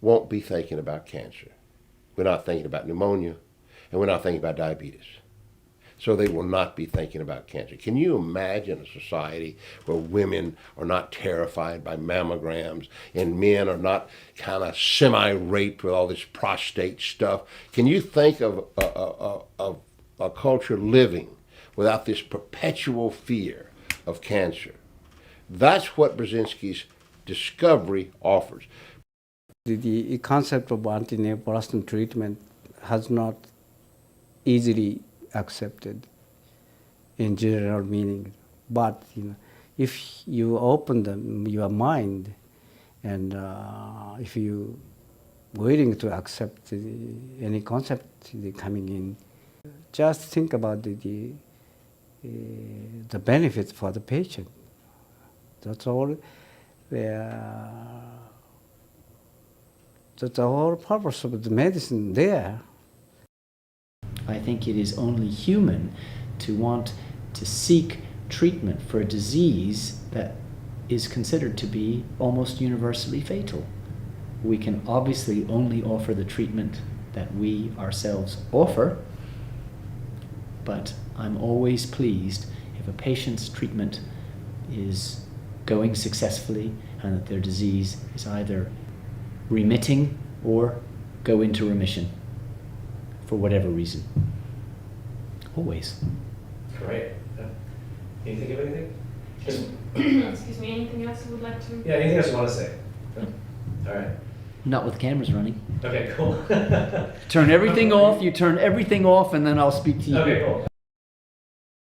won't be thinking about cancer. We're not thinking about pneumonia, and we're not thinking about diabetes. So they will not be thinking about cancer. Can you imagine a society where women are not terrified by mammograms and men are not kind of semi-raped with all this prostate stuff? Can you think of a culture living without this perpetual fear of cancer? That's what Burzynski's discovery offers. The concept of antineoplaston treatment has not easily accepted in general meaning. But if you open your mind and if you willing to accept any concept coming in, Just think about the benefits for the patient. That's all. That's the whole purpose of the medicine there. I think it is only human to want to seek treatment for a disease that is considered to be almost universally fatal. We can obviously only offer the treatment that we ourselves offer, but I'm always pleased if a patient's treatment is going successfully and that their disease is either remitting or go into remission for whatever reason. Always. Great. Can you think of anything? Excuse me, anything else you would like to? Yeah, anything else you want to say? All right. Not with cameras running. Okay, cool. Turn everything off, you turn everything off, and then I'll speak to you. Okay, cool.